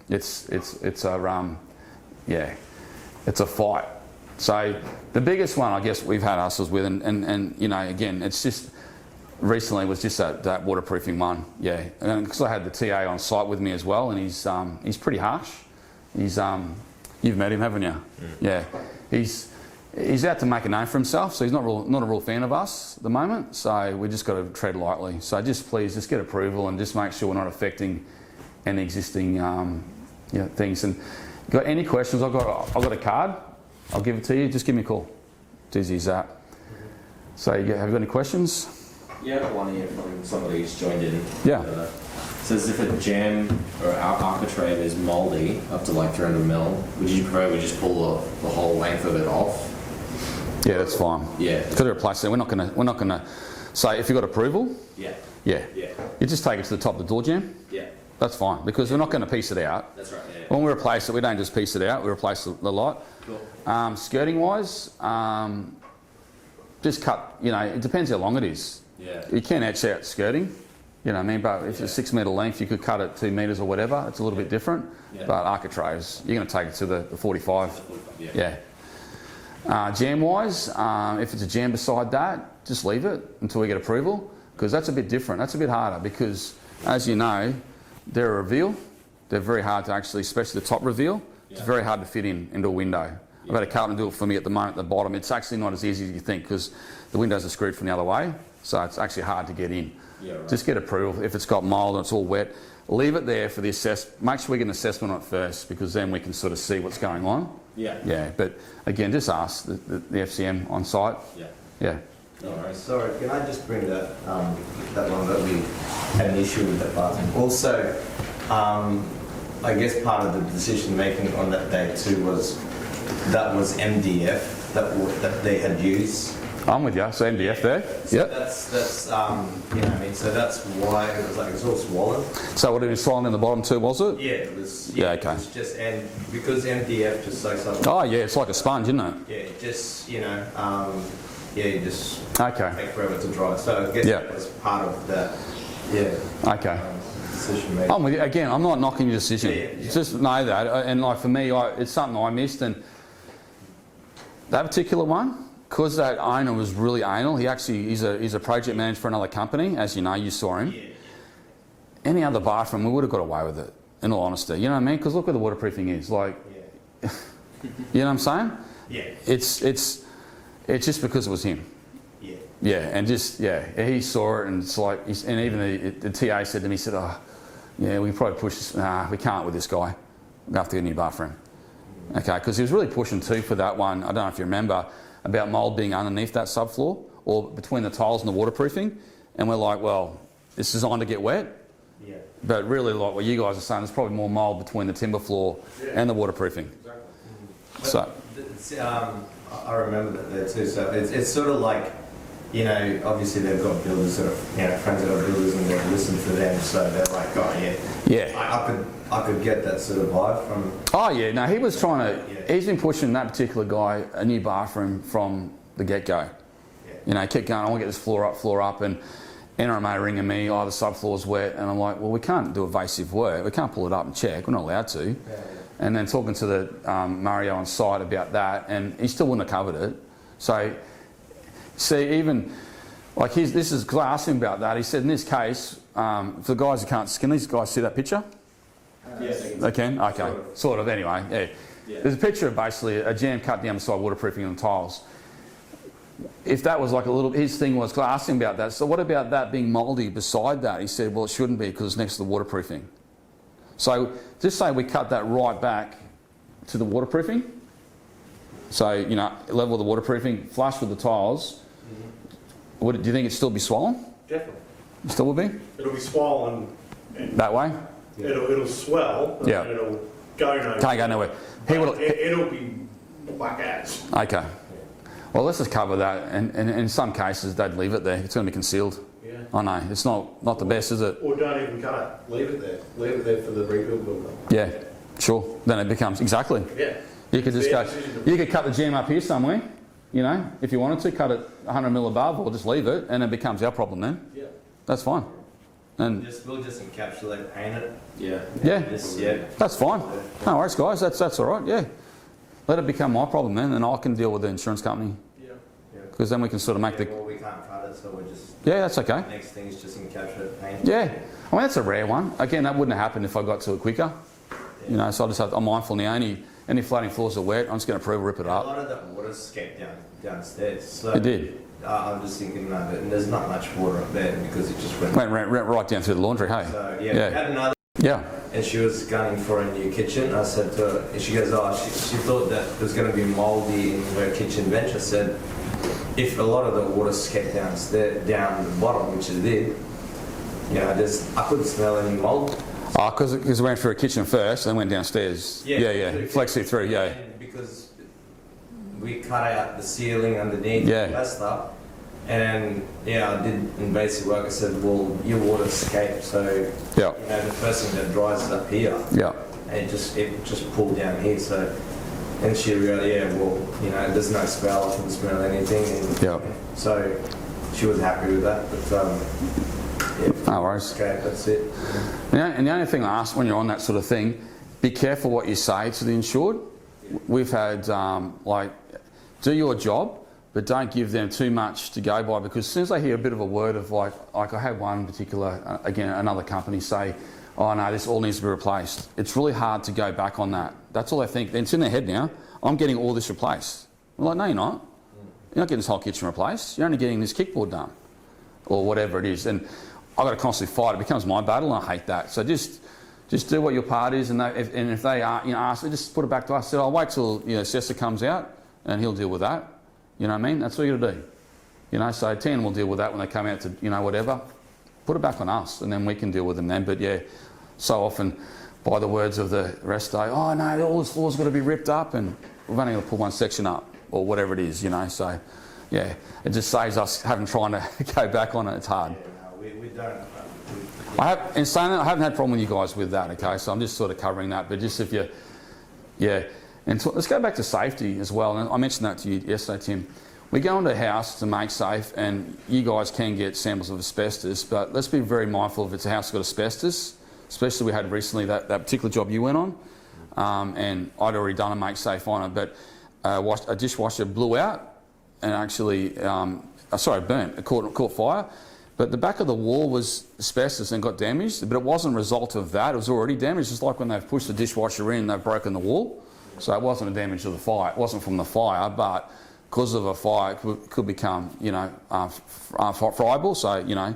[SPEAKER 3] It's a fight. So the biggest one I guess we've had hassles with, and again, it's just recently was just that waterproofing one. Yeah, and because I had the TA on site with me as well, and he's pretty harsh. He's You've met him, haven't you? Yeah. He's out to make a name for himself, so he's not a real fan of us at the moment. So we just got to tread lightly. So please just get approval and just make sure we're not affecting any existing things. And got any questions? I've got a card. I'll give it to you. Just give me a call. It's easy as that. So have you got any questions?
[SPEAKER 5] Yeah, one here from somebody who's joined in.
[SPEAKER 3] Yeah.
[SPEAKER 5] Says if a jam or architrave is mouldy up to like 300 mil, would you prefer we just pull the whole length of it off?
[SPEAKER 3] Yeah, that's fine.
[SPEAKER 5] Yeah.
[SPEAKER 3] Got to replace it. We're not gonna say if you've got approval.
[SPEAKER 5] Yeah.
[SPEAKER 3] Yeah.
[SPEAKER 5] Yeah.
[SPEAKER 3] You just take it to the top of the door jam.
[SPEAKER 5] Yeah.
[SPEAKER 3] That's fine because we're not going to piece it out.
[SPEAKER 5] That's right. Yeah.
[SPEAKER 3] When we replace it, we don't just piece it out. We replace the lot.
[SPEAKER 5] Cool.
[SPEAKER 3] Skirting wise, just cut. It depends how long it is.
[SPEAKER 5] Yeah.
[SPEAKER 3] You can etch out skirting. You know what I mean? But if it's 6 metre length, you could cut it 2 metres or whatever. It's a little bit different.
[SPEAKER 5] Yeah.
[SPEAKER 3] But architraves, you're going to take it to the 45.
[SPEAKER 5] Yeah.
[SPEAKER 3] Jam wise, if it's a jam beside that, just leave it until we get approval because that's a bit different. That's a bit harder because, as you know, they're a reveal. They're very hard to actually, especially the top reveal. It's very hard to fit into a window. I've had a carpenter do it for me at the moment at the bottom. It's actually not as easy as you think because the windows are screwed from the other way. So it's actually hard to get in.
[SPEAKER 5] Yeah, right.
[SPEAKER 3] Just get approval. If it's got mould and it's all wet, leave it there for the Make sure we get an assessment on it first because then we can sort of see what's going on.
[SPEAKER 5] Yeah.
[SPEAKER 3] Yeah, but again, just ask the FCM on site.
[SPEAKER 5] Yeah.
[SPEAKER 3] Yeah.
[SPEAKER 5] No worries.
[SPEAKER 6] Sorry, can I just bring that one that we had an issue with that bathroom? Also, I guess part of the decision making on that day too was MDF that they had used.
[SPEAKER 3] I'm with you. So MDF there.
[SPEAKER 6] So
[SPEAKER 3] Yep.
[SPEAKER 6] that's so that's why it was like it's all swollen.
[SPEAKER 3] So what it was swollen in the bottom too, was it?
[SPEAKER 6] Yeah, it was.
[SPEAKER 3] Yeah, okay.
[SPEAKER 6] It was just because MDF just soaks up.
[SPEAKER 3] Oh yeah, it's like a sponge, isn't it?
[SPEAKER 6] Yeah, it just you just
[SPEAKER 3] Okay.
[SPEAKER 6] take forever to dry. So I guess that was part of that. Yeah.
[SPEAKER 3] Okay.
[SPEAKER 6] Decision making.
[SPEAKER 3] I'm with you. Again, I'm not knocking your decision.
[SPEAKER 6] Yeah.
[SPEAKER 3] Just know that. And like for me, it's something I missed. And that particular one, because that owner was really anal, he's a project manager for another company. As you know, you saw him.
[SPEAKER 6] Yeah.
[SPEAKER 3] Any other bathroom, we would have got away with it, in all honesty. You know what I mean? Because look where the waterproofing is. Like,
[SPEAKER 6] Yeah.
[SPEAKER 3] you know what I'm saying?
[SPEAKER 6] Yeah.
[SPEAKER 3] It's just because it was him.
[SPEAKER 6] Yeah.
[SPEAKER 3] Yeah, and he saw it, and it's like, and even the TA said to me, he said, "Oh, yeah, we can probably push this. Nah, we can't with this guy. We have to get a new bathroom." Okay, because he was really pushing too for that one. I don't know if you remember about mould being underneath that subfloor or between the tiles and the waterproofing, and we're like, well, it's designed to get wet.
[SPEAKER 6] Yeah.
[SPEAKER 3] But really, like what you guys are saying, there's probably more mould between the timber floor and the waterproofing.
[SPEAKER 6] Exactly.
[SPEAKER 3] So,
[SPEAKER 6] It's, I remember that there too. So it's sort of like, obviously they've got builders that are, friends that are builders and they've listened to them. So they're like, oh yeah. I could get that sort of vibe from. Oh
[SPEAKER 3] yeah, no, he was trying to. He's been pushing that particular guy a new bathroom from the get-go. Yeah. He kept going, I want to get this floor up, and NRMA ringing me, the subfloor's wet, and I'm like, well, we can't do evasive work. We can't pull it up and check. We're not allowed to. Yeah. And then talking to the Mario on site about that, and he still wouldn't have covered it. So, see, even like this is because I asked him about that. He said in this case, for the guys who can't, can these guys see that picture?
[SPEAKER 6] Yes.
[SPEAKER 3] They can? Okay. Sort of, anyway. Yeah. There's a picture of basically a jam cut down the side, waterproofing on the tiles. If that was like his thing was, because I asked him about that, so what about that being mouldy beside that? He said, well, it shouldn't be because it's next to the waterproofing. So just say we cut that right back to the waterproofing. So, level of the waterproofing, flush with the tiles. Do you think it'd still be swollen?
[SPEAKER 1] Definitely.
[SPEAKER 3] Still will be?
[SPEAKER 1] It'll be swollen.
[SPEAKER 3] That way?
[SPEAKER 1] It'll swell.
[SPEAKER 3] Yeah.
[SPEAKER 1] And it'll go nowhere.
[SPEAKER 3] Can't go nowhere.
[SPEAKER 1] It'll be black as.
[SPEAKER 3] Okay. Well, let's just cover that. And in some cases, they'd leave it there. It's going to be concealed.
[SPEAKER 1] Yeah.
[SPEAKER 3] I know. It's not the best, is it?
[SPEAKER 1] Or don't even cut it. Leave it there. Leave it there for the rebuild builder.
[SPEAKER 3] Yeah. Sure. Then it becomes exactly.
[SPEAKER 1] Yeah.
[SPEAKER 3] You could just go. You could cut the jam up here somewhere. If you wanted to, cut it 100 mil above, or just leave it, and it becomes our problem then.
[SPEAKER 1] Yeah.
[SPEAKER 3] That's fine. And
[SPEAKER 6] we'll just encapsulate, paint it.
[SPEAKER 3] yeah, that's fine. No worries, guys. That's all right. Yeah. Let it become my problem then, and I can deal with the insurance company.
[SPEAKER 6] Yeah.
[SPEAKER 3] Because then we can sort of make
[SPEAKER 6] Well, we can't cut it, so we're just.
[SPEAKER 3] Yeah, that's okay.
[SPEAKER 6] Next thing is just encapsulate, paint.
[SPEAKER 3] Yeah. I mean, that's a rare one. Again, that wouldn't have happened if I got to it quicker. So I'm mindful now. any floating floors are wet, I'm just going to rip it
[SPEAKER 6] A
[SPEAKER 3] up.
[SPEAKER 6] lot of that water escaped downstairs. So
[SPEAKER 3] It did.
[SPEAKER 6] I'm just thinking that there's not much water up there because it just went.
[SPEAKER 3] Went right down through the laundry, hey?
[SPEAKER 6] So yeah,
[SPEAKER 3] Yeah.
[SPEAKER 6] we had another.
[SPEAKER 3] Yeah.
[SPEAKER 6] And she was gunning for a new kitchen. I said to her, she goes, oh, she thought that there's going to be mouldy in her kitchen bench. I said, if a lot of the water escaped downstairs, down the bottom, which it did, I couldn't smell any mould.
[SPEAKER 3] Oh, because it went through a kitchen first, then went downstairs. Yeah. Flex it through, yeah.
[SPEAKER 6] And because we cut out the ceiling underneath,
[SPEAKER 3] Yeah.
[SPEAKER 6] that stuff. And I did invasive work. I said, well, your water escaped, so
[SPEAKER 3] Yeah.
[SPEAKER 6] the first thing that dries is up here.
[SPEAKER 3] Yeah.
[SPEAKER 6] And it just pulled down here. So, and she realized, there's no smell. I couldn't smell anything. And
[SPEAKER 3] Yeah.
[SPEAKER 6] so she was happy with that. But
[SPEAKER 3] No worries.
[SPEAKER 6] okay, that's it.
[SPEAKER 3] And the only thing I ask when you're on that sort of thing, be careful what you say to the insured. We've had, do your job, but don't give them too much to go by, because as soon as they hear a bit of a word of like I had one particular, again, another company say, oh no, this all needs to be replaced. It's really hard to go back on that. That's all they think. It's in their head now. I'm getting all this replaced. We're like, no, you're not. You're not getting this whole kitchen replaced. You're only getting this kickboard done, or whatever it is. And I've got to constantly fight. It becomes my battle, and I hate that. So just do what your part is, and if they are, ask, just put it back to us. Say, I'll wait till assessor comes out, and he'll deal with that. You know what I mean? That's all you got to do. So Tandem will deal with that when they come out to whatever. Put it back on us, and then we can deal with them then. But yeah, so often, by the words of the rest, oh no, all this floor's got to be ripped up, and we've only got to pull one section up, or whatever it is. So yeah, it just saves us trying to go back on it. It's hard.
[SPEAKER 6] We don't.
[SPEAKER 3] In saying that, I haven't had a problem with you guys with that, okay? So I'm just sort of covering that. But just if you, and let's go back to safety as well. And I mentioned that to you yesterday, Tim. We go into a house to make safe, and you guys can get samples of asbestos, but let's be very mindful if it's a house that's got asbestos, especially we had recently that particular job you went on, and I'd already done a make safe on it, but a dishwasher blew out and actually, burnt, it caught fire. But the back of the wall was asbestos and got damaged, but it wasn't a result of that. It was already damaged. It's like when they've pushed the dishwasher in, they've broken the wall. So it wasn't a damage of the fire. It wasn't from the fire, but because of a fire, it could become, friable. So,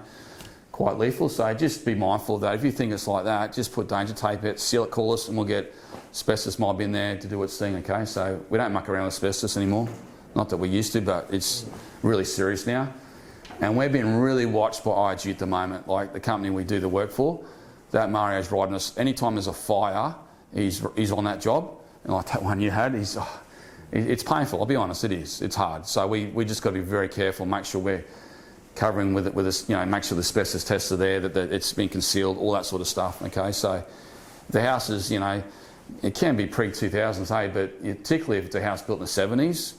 [SPEAKER 3] quite lethal. So just be mindful of that. If you think it's like that, just put danger tape it, seal it, call us, and we'll get asbestos mob in there to do its thing, okay? So we don't muck around with asbestos anymore. Not that we used to, but it's really serious now. And we're being really watched by IG at the moment, like the company we do the work for. That Mario's riding us. Anytime there's a fire, he's on that job. And like that one you had, it's painful. I'll be honest, it is. It's hard. So we just got to be very careful, make sure we're covering with us, make sure the asbestos tests are there, that it's been concealed, all that sort of stuff. Okay, so the houses, it can be pre-2000s, hey, but particularly if it's a house built in the 70s,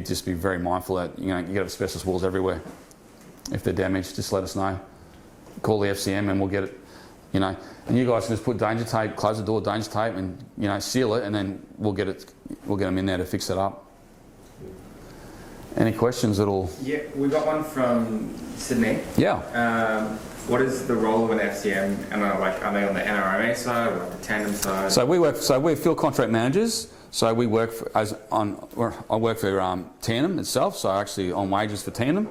[SPEAKER 3] just be very mindful that you got asbestos walls everywhere. If they're damaged, just let us know. Call the FCM and we'll get it, and you guys can just put danger tape, close the door, danger tape, and seal it, and then we'll get them in there to fix it up. Any questions at all?
[SPEAKER 8] Yeah, we got one from Sydney.
[SPEAKER 3] Yeah.
[SPEAKER 8] What is the role of an FCM? And are they on the NRMA side or the Tandem side?
[SPEAKER 3] So we're field contract managers. So we work I work for Tandem itself. So actually on wages for Tandem.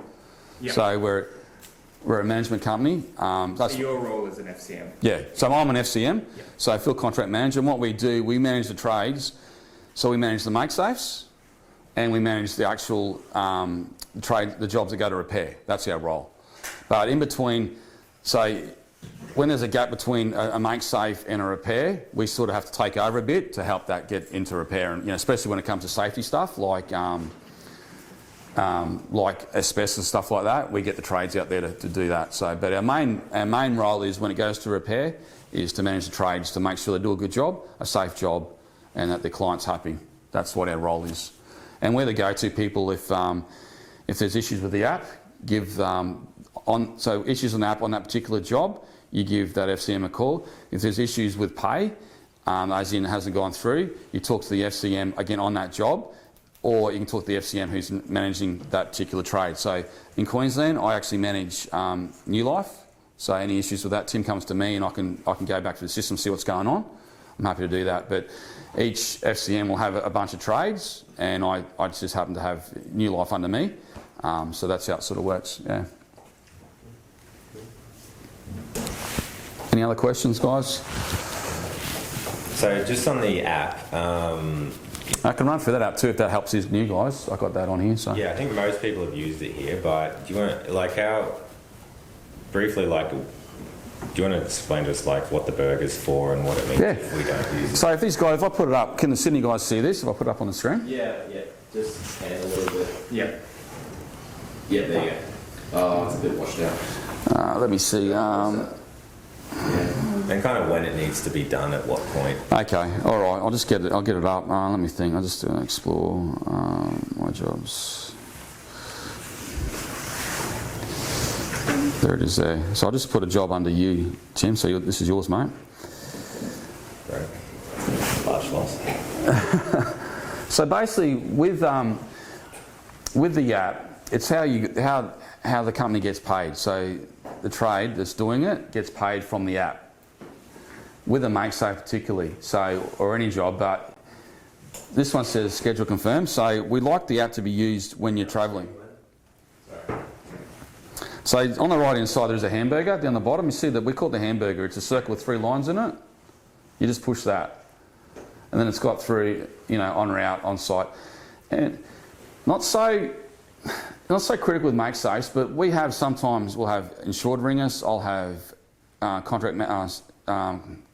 [SPEAKER 8] Yep.
[SPEAKER 3] So we're a management company.
[SPEAKER 8] So your role is an FCM?
[SPEAKER 3] Yeah, so I'm an FCM,
[SPEAKER 8] yep.
[SPEAKER 3] So I field contract manager, and what we do, we manage the trades. So we manage the make safes, and we manage the actual the jobs that go to repair. That's our role. But in between, so when there's a gap between a make safe and a repair, we sort of have to take over a bit to help that get into repair, and especially when it comes to safety stuff like asbestos and stuff like that, we get the trades out there to do that. So, but our main role is when it goes to repair, is to manage the trades to make sure they do a good job, a safe job, and that the client's happy. That's what our role is. And we're the go-to people if there's issues with the app. Issues on the app on that particular job, you give that FCM a call. If there's issues with pay, as in it hasn't gone through, you talk to the FCM again on that job. Or you can talk to the FCM who's managing that particular trade. So in Queensland, I actually manage New Life. So any issues with that, Tim comes to me and I can go back to the system, see what's going on. I'm happy to do that. But each FCM will have a bunch of trades, and I just happen to have New Life under me. So that's how it sort of works, yeah. Any other questions, guys?
[SPEAKER 2] So just on the app,
[SPEAKER 3] I can run through that app too if that helps these new guys. I got that on here. So
[SPEAKER 2] yeah, I think most people have used it here, but do you want to, like, how briefly, like, do you want to explain to us like what the burger's for and what it means if we don't use it?
[SPEAKER 3] So if these guys, if I put it up, can the Sydney guys see this? If I put it up on the screen?
[SPEAKER 5] Yeah, just hand a little bit.
[SPEAKER 8] Yeah.
[SPEAKER 5] Yeah, there you go. Oh, it's a bit washed out.
[SPEAKER 3] Let me see.
[SPEAKER 2] And kind of when it needs to be done at what point.
[SPEAKER 3] Okay, all right. I'll just get it. I'll get it up. Let me think. I'll just explore my jobs. There it is there. So I'll just put a job under you, Tim. So this is yours, mate.
[SPEAKER 2] Right. Large loss.
[SPEAKER 3] So basically, with the app, it's how the company gets paid. So the trade that's doing it gets paid from the app. With a MakeSafe particularly, so, or any job, but this one says schedule confirmed. So we like the app to be used when you're travelling. So on the right hand side there's a hamburger down the bottom. You see that we call it the hamburger. It's a circle with 3 lines in it. You just push that, and then it's got through, you know, on route, on site, and not so critical with MakeSafes, but we have sometimes we'll have insured ring us. I'll have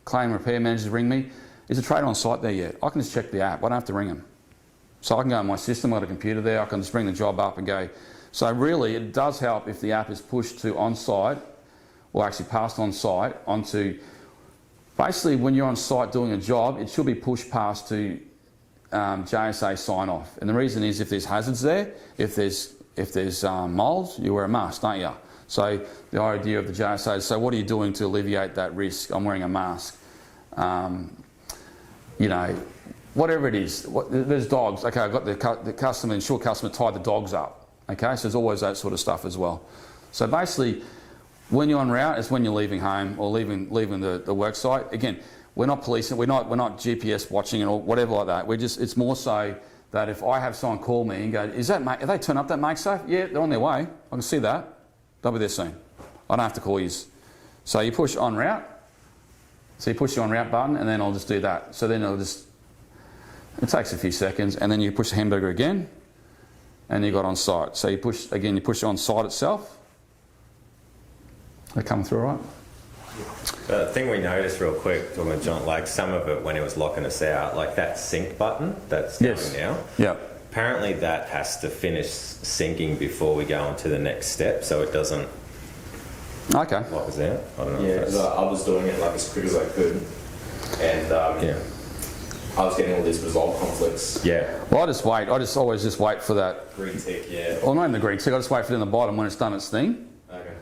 [SPEAKER 3] claim repair managers ring me. Is a trader on site there yet? I can just check the app. I don't have to ring them. So I can go on my system, I've got a computer there, I can just bring the job up and go. So really it does help if the app is pushed to on-site, or actually passed on-site onto, basically when you're on site doing a job, it should be pushed past to JSA sign-off. And the reason is if there's hazards there, if there's mould, you wear a mask, don't you? So the idea of the JSA is, so what are you doing to alleviate that risk? I'm wearing a mask. You know, whatever it is. There's dogs. Okay, I've got the customer, insured customer tied the dogs up. Okay, so there's always that sort of stuff as well. So basically, when you're en route, it's when you're leaving home or leaving the work site. Again, we're not policing, we're not GPS watching or whatever like that. It's more so that if I have someone call me and go, have they turned up that MakeSafe? Yeah, they're on their way. I can see that. They'll be there soon. I don't have to call you. So you push on route. So you push the on route button, and then I'll just do that. So then it takes a few seconds, and then you push the hamburger again, and you got on site. So you push on site itself. They come through all right.
[SPEAKER 2] The thing we noticed real quick, talking about John, like some of it when he was locking us out, like that sync button that's going now.
[SPEAKER 3] Yeah.
[SPEAKER 2] Apparently that has to finish syncing before we go on to the next step, so it doesn't
[SPEAKER 3] lock
[SPEAKER 2] us out. I don't know.
[SPEAKER 5] Yeah, because I was doing it like as quick as I could, and I was getting all these resolve conflicts.
[SPEAKER 2] Yeah.
[SPEAKER 3] Well, I just always just wait for that
[SPEAKER 5] green tick. Yeah.
[SPEAKER 3] Well, not in the green tick. I just wait for it in the bottom when it's done its thing.
[SPEAKER 5] Okay.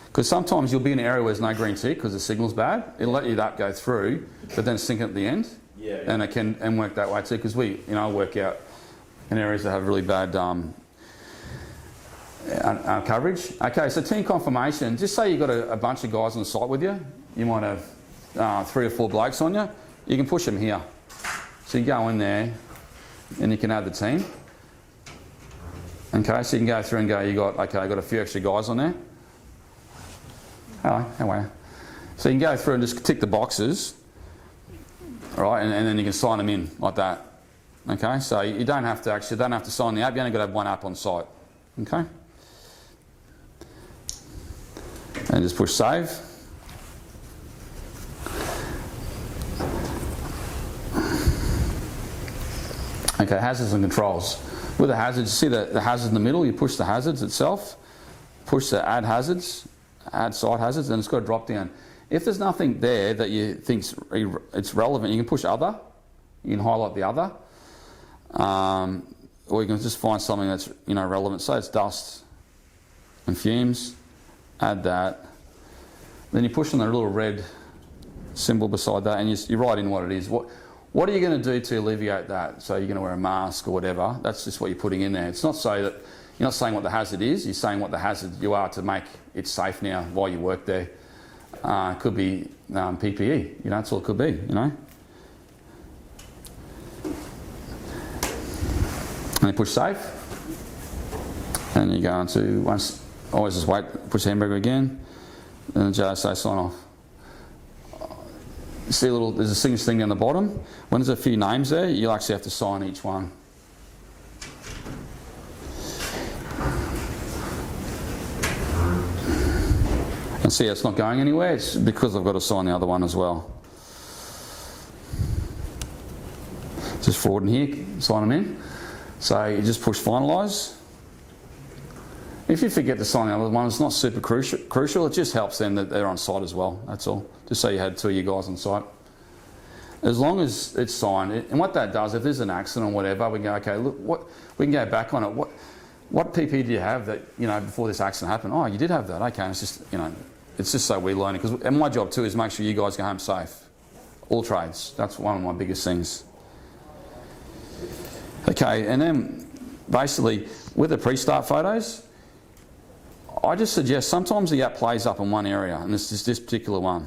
[SPEAKER 3] Because sometimes you'll be in an area where there's no green tick because the signal's bad. It'll let you that go through, but then sync it at the end.
[SPEAKER 5] Yeah.
[SPEAKER 3] And it can work that way too. Because I work out in areas that have really bad coverage. Okay, so team confirmation. Just say you've got a bunch of guys on the site with you. You might have 3 or 4 blokes on you. You can push them here. So you go in there and you can add the team. Okay, so you can go through and go, I got a few extra guys on there. Hello, how are you? So you can go through and just tick the boxes, all right, and then you can sign them in like that. Okay, so you don't have to sign the app, you only got to have one app on site. Okay? And just push save. Okay, hazards and controls. With the hazards, see the hazard in the middle, you push the hazards itself, push the add hazards, add site hazards, and it's got to drop down. If there's nothing there that you think it's relevant, you can push other, you can highlight the other. Or you can just find something that's relevant. Say it's dust and fumes, add that. Then you push on the little red symbol beside that, and you write in what it is. What are you going to do to alleviate that? So you're going to wear a mask or whatever. That's just what you're putting in there. It's not so that you're not saying what the hazard is. You're saying what the hazard you are to make it safe now while you work there. It could be PPE. That's all it could be. then push save. And you go into once, always just wait, push hamburger again, and the JSA sign off. You see there's a signature thing down the bottom. When there's a few names there, you'll actually have to sign each one. And see, it's not going anywhere. It's because I've got to sign the other one as well. Just forward in here, sign them in. So you just push finalise. If you forget to sign the other one, it's not super crucial. It just helps them that they're on site as well. That's all. Just so you had 2 of you guys on site. As long as it's signed, and what that does, if there's an accident or whatever, we can go, okay, look, we can go back on it. What PP do you have that, before this accident happened? Oh, you did have that. Okay, and it's just, it's just so we learn it. And my job too is make sure you guys go home safe. All trades. That's one of my biggest things. Okay, and then basically with the pre-start photos, I just suggest sometimes the app plays up in one area, and this is this particular one.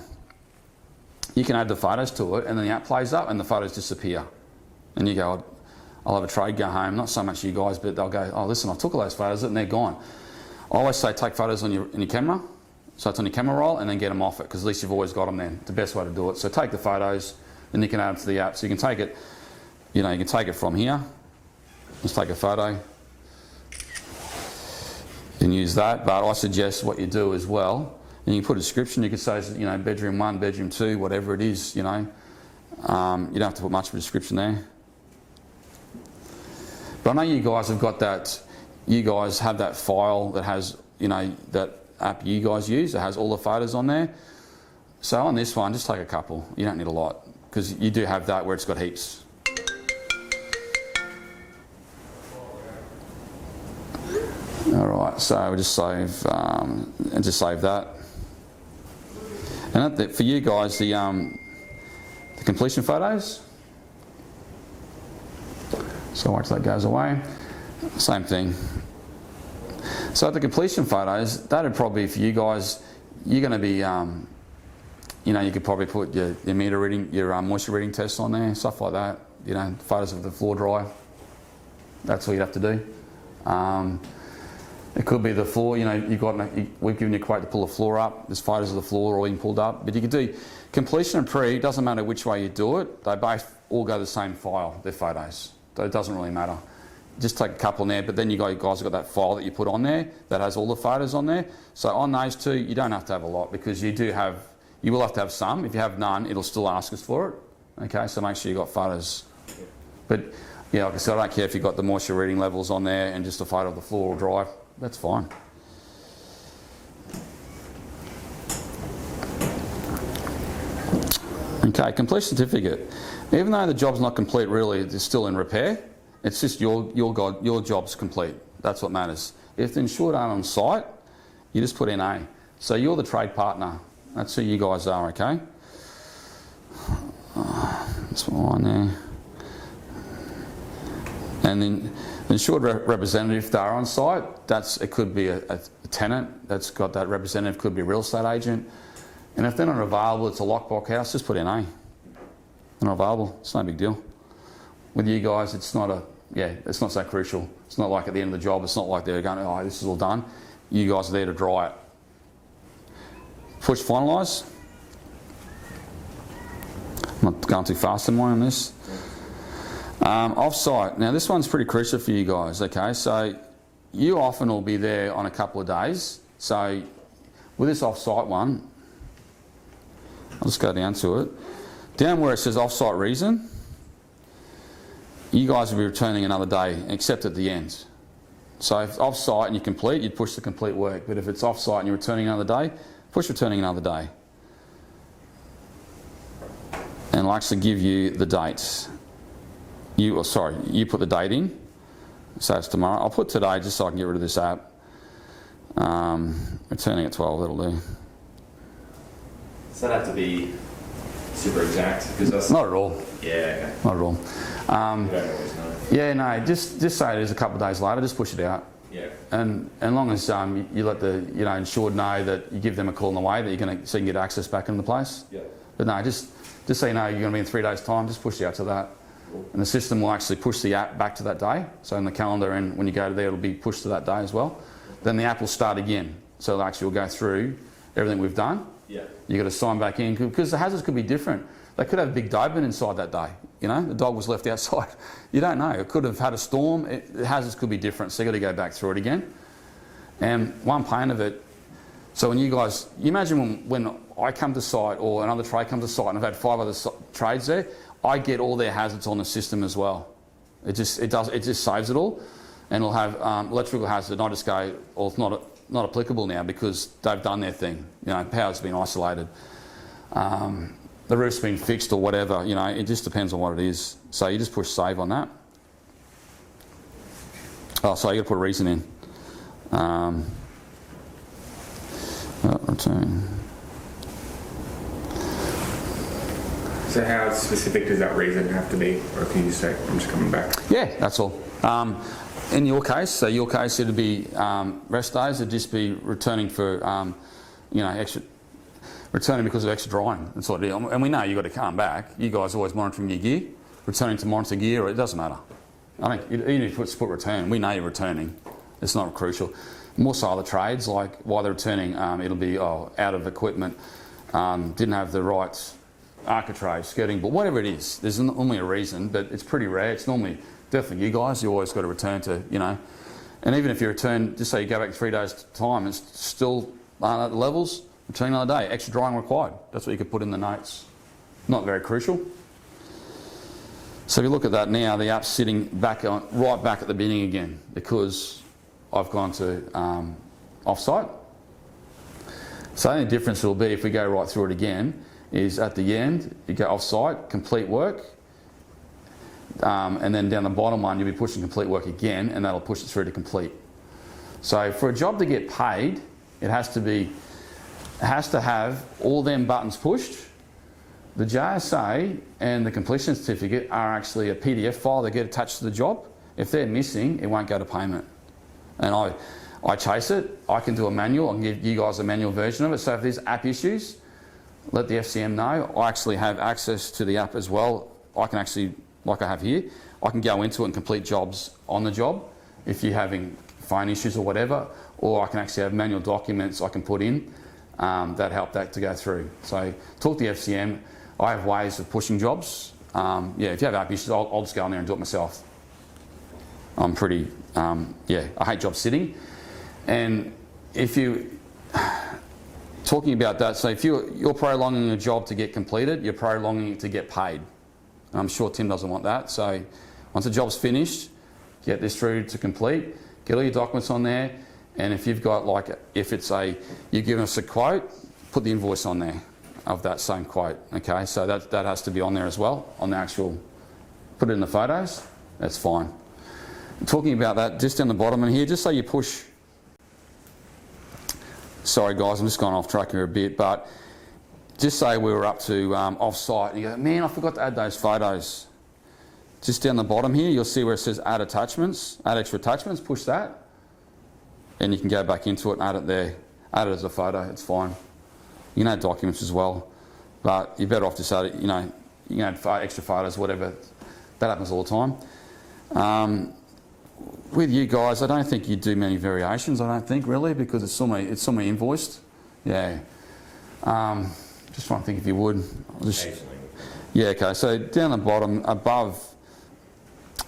[SPEAKER 3] You can add the photos to it, and then the app plays up, and the photos disappear. And you go, I'll have a trade go home, not so much you guys, but they'll go, oh, listen, I took all those photos, and they're gone. I always say take photos in your camera, so it's on your camera roll, and then get them off it, because at least you've always got them then. It's the best way to do it. So take the photos, and you can add them to the app. So you can take it, you can take it from here. Just take a photo. And use that, but I suggest what you do as well, and you can put a description. You could say, bedroom 1, bedroom 2, whatever it is. You don't have to put much of a description there. But I know you guys have got that. You guys have that file that has, that app you guys use that has all the photos on there. So on this one, just take a couple. You don't need a lot because you do have that where it's got heaps. Alright, so we'll just save and just save that. And for you guys, the completion photos. So once that goes away, same thing. So the completion photos, that'd probably for you guys. You're going to be, you could probably put your meter reading, your moisture reading tests on there, stuff like that. Photos of the floor dryer. That's all you have to do. It could be the floor, we've given you a quote to pull the floor up. There's photos of the floor all being pulled up. But you could do completion and pre, doesn't matter which way you do it. They both all go to the same file, their photos. So it doesn't really matter. Just take a couple in there, but then you guys have got that file that you put on there that has all the photos on there. So on those two, you don't have to have a lot because you will have to have some. If you have none, it'll still ask us for it. Okay, so make sure you've got photos. But yeah, like I said, I don't care if you've got the moisture reading levels on there and just a photo of the floor or dry. That's fine. Okay, completion certificate. Even though the job's not complete really, it's still in repair. It's just your job's complete. That's what matters. If the insured aren't on site, you just put NA. So you're the trade partner. That's who you guys are, okay? That's one there. And then the insured representative, if they're on site, it could be a tenant that's got that representative, could be a real estate agent. And if they're not available, it's a lockbox house, just put NA. They're not available, it's no big deal. With you guys, it's not so crucial. It's not like at the end of the job, it's not like they're going, oh, this is all done. You guys are there to dry it. Push finalise. I'm not going too fast am I on this. Off-site. Now this one's pretty crucial for you guys, okay? So you often will be there on a couple of days. So with this off-site one, I'll just go down to it. Down where it says off-site reason, you guys will be returning another day, except at the end. So if off-site and you complete, you'd push the complete work. But if it's off-site and you're returning another day, push returning another day. And I'll actually give you the dates. You put the date in. So it's tomorrow. I'll put today just so I can get rid of this app. Returning at 12, that'll do.
[SPEAKER 2] Does that have to be super exact?
[SPEAKER 3] Not at all.
[SPEAKER 2] Yeah, okay.
[SPEAKER 3] Not at all.
[SPEAKER 2] You don't always know.
[SPEAKER 3] Yeah, no, just say it is a couple of days later, just push it out.
[SPEAKER 2] Yeah.
[SPEAKER 3] And long as you let the insured know that you give them a call on the way that you're going to so you can get access back into the place.
[SPEAKER 2] Yeah.
[SPEAKER 3] But no, just so you know you're going to be in 3 days' time, just push it out to that. and the system will actually push the app back to that day. So in the calendar, and when you go to there, it'll be pushed to that day as well. Then the app will start again. So it actually will go through everything we've done.
[SPEAKER 5] Yeah.
[SPEAKER 3] You got to sign back in because the hazards could be different. They could have a big Doberman inside that day. You know, the dog was left outside. You don't know. It could have had a storm. The hazards could be different. So you got to go back through it again. And one pain of it. So when you guys, you imagine when I come to site or another trade comes to site, and I've had 5 other trades there, I get all their hazards on the system as well. It just saves it all, and it'll have electrical hazard. And I just go, well, it's not applicable now because they've done their thing. You know, power's been isolated. The roof's been fixed or whatever, you know, it just depends on what it is. So you just push save on that. Oh, sorry, you got to put a reason in. Return.
[SPEAKER 8] So how specific does that reason have to be? Or can you just say, I'm just coming back?
[SPEAKER 3] Yeah, that's all. In your case, it'd be rest days, it'd just be returning for, you know, returning because of extra drying. That's what it is. And we know you've got to come back. You guys are always monitoring your gear. Returning to monitor gear, it doesn't matter. I think even if you put return, we know you're returning. It's not crucial. More so other trades, like while they're returning, it'll be out of equipment, didn't have the right architrave, skirting board, whatever it is. There's normally a reason, but it's pretty rare. It's normally definitely you guys. You always got to return to, you know. And even if you return, just say you go back 3 days time, it's still at the levels. Return another day, extra drying required. That's what you could put in the notes. Not very crucial. So if you look at that now, the app's sitting back on, right back at the beginning again because I've gone to off-site. So the only difference will be if we go right through it again is at the end, you go off-site, complete work, and then down the bottom one, you'll be pushing complete work again, and that'll push it through to complete. So for a job to get paid, it has to have all them buttons pushed. The JSA and the completion certificate are actually a PDF file that get attached to the job. If they're missing, it won't go to payment. And I chase it. I can do a manual. I can give you guys a manual version of it. So if there's app issues, let the FCM know. I actually have access to the app as well. I can actually, like I have here, I can go into it and complete jobs on the job if you're having phone issues or whatever, or I can actually have manual documents I can put in that help that to go through. So talk to the FCM. I have ways of pushing jobs. Yeah, if you have app issues, I'll just go in there and do it myself. I'm pretty, yeah, I hate job sitting. And if you, talking about that, so if you're prolonging a job to get completed, you're prolonging it to get paid. I'm sure Tim doesn't want that. So once the job's finished, get this through to complete, get all your documents on there, and if you've got like, if it's you've given us a quote, put the invoice on there of that same quote, okay? So that has to be on there as well, on the actual, put it in the photos, that's fine. Talking about that, just down the bottom in here, just so you push, sorry guys, I'm just going off track here a bit, but just say we were up to off-site and you go, man, I forgot to add those photos. Just down the bottom here, you'll see where it says add attachments, add extra attachments, push that, and you can go back into it and add it there. Add it as a photo, it's fine. You can add documents as well, but you're better off just add it, you know, you can add extra photos, whatever. That happens all the time. With you guys, I don't think you do many variations, I don't think, really, because it's somewhere invoiced. Yeah. Just trying to think if you would. Yeah, okay, so down the bottom, above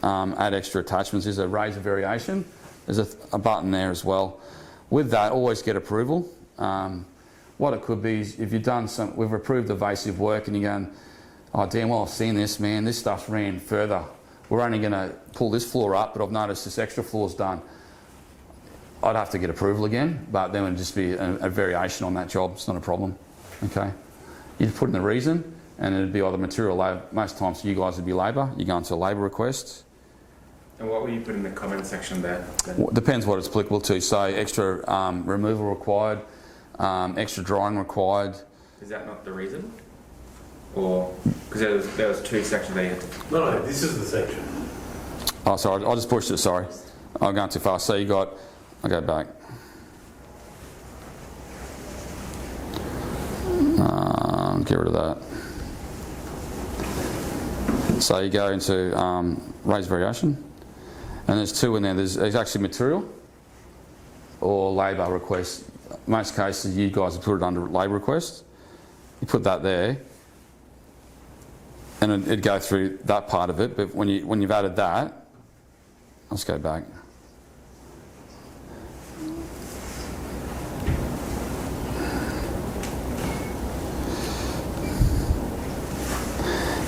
[SPEAKER 3] add extra attachments is a raise a variation. There's a button there as well. With that, always get approval. What it could be is if you've done we've approved evasive work and you're going, oh damn, well I've seen this, man, this stuff's ran further. We're only going to pull this floor up, but I've noticed this extra floor's done. I'd have to get approval again, but then it would just be a variation on that job. It's not a problem, okay? You just put in the reason, and it'd be either material labour. Most times you guys would be labour. You go into a labour request.
[SPEAKER 8] And what will you put in the comment section there?
[SPEAKER 3] Well, depends what it's applicable to. So extra removal required, extra drying required.
[SPEAKER 8] Is that not the reason? Or, because there was 2 sections there.
[SPEAKER 1] No, this is the section.
[SPEAKER 3] Oh, sorry, I just pushed it, sorry. I'm going too fast. So you got, I'll go back. Get rid of that. So you go into raise variation, and there's two in there. There's actually material or labour request. In most cases, you guys have put it under labour request. You put that there, and it'd go through that part of it. But when you've added that, let's go back.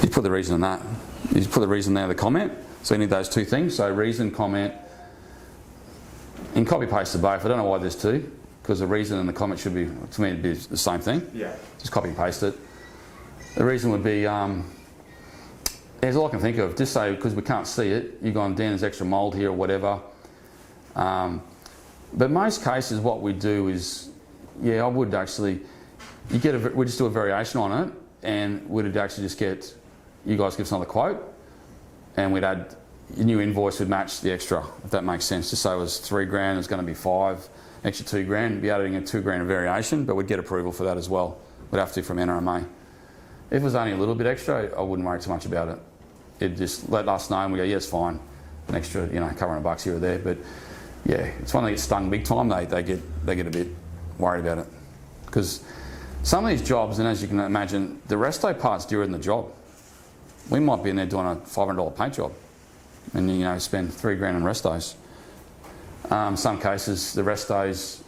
[SPEAKER 3] You put the reason in that. You put the reason there, the comment. So you need those two things. So reason, comment. And copy paste the both. I don't know why there's two, because the reason and the comment should be, to me, it'd be the same thing.
[SPEAKER 8] Yeah.
[SPEAKER 3] Just copy and paste it. The reason would be, there's all I can think of. Just say, because we can't see it, you've gone, Dan, there's extra mould here or whatever. But most cases, what we do is, yeah, I would actually, we just do a variation on it, and we'd actually just get, you guys give us another quote, and we'd add, your new invoice would match the extra, if that makes sense. Just say it was $3,000, it's going to be 5, extra $2,000, we'd be adding a $2,000 of variation, but we'd get approval for that as well. We'd have to from NRMA. If it was only a little bit extra, I wouldn't worry too much about it. It'd just let us know, and we go, yeah, it's fine. An extra, couple of bucks here or there, but yeah, it's when they get stung big time, they get a bit worried about it. Because some of these jobs, and as you can imagine, the resto part's during the job. We might be in there doing a $500 paint job, and spend $3,000 on restos. Some cases, the restos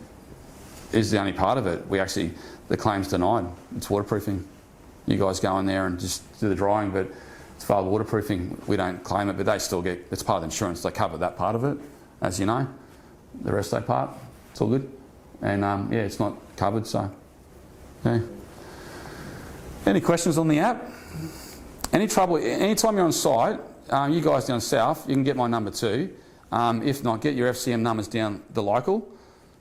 [SPEAKER 3] is the only part of it. The claim's denied. It's waterproofing. You guys go in there and just do the drying, but it's failed waterproofing. We don't claim it, but they still get, it's part of the insurance. They cover that part of it, as you know. The resto part, it's all good. And yeah, it's not covered, so yeah. Any questions on the app? Any trouble, anytime you're on site, you guys down south, you can get my number too. If not, get your FCM numbers down the local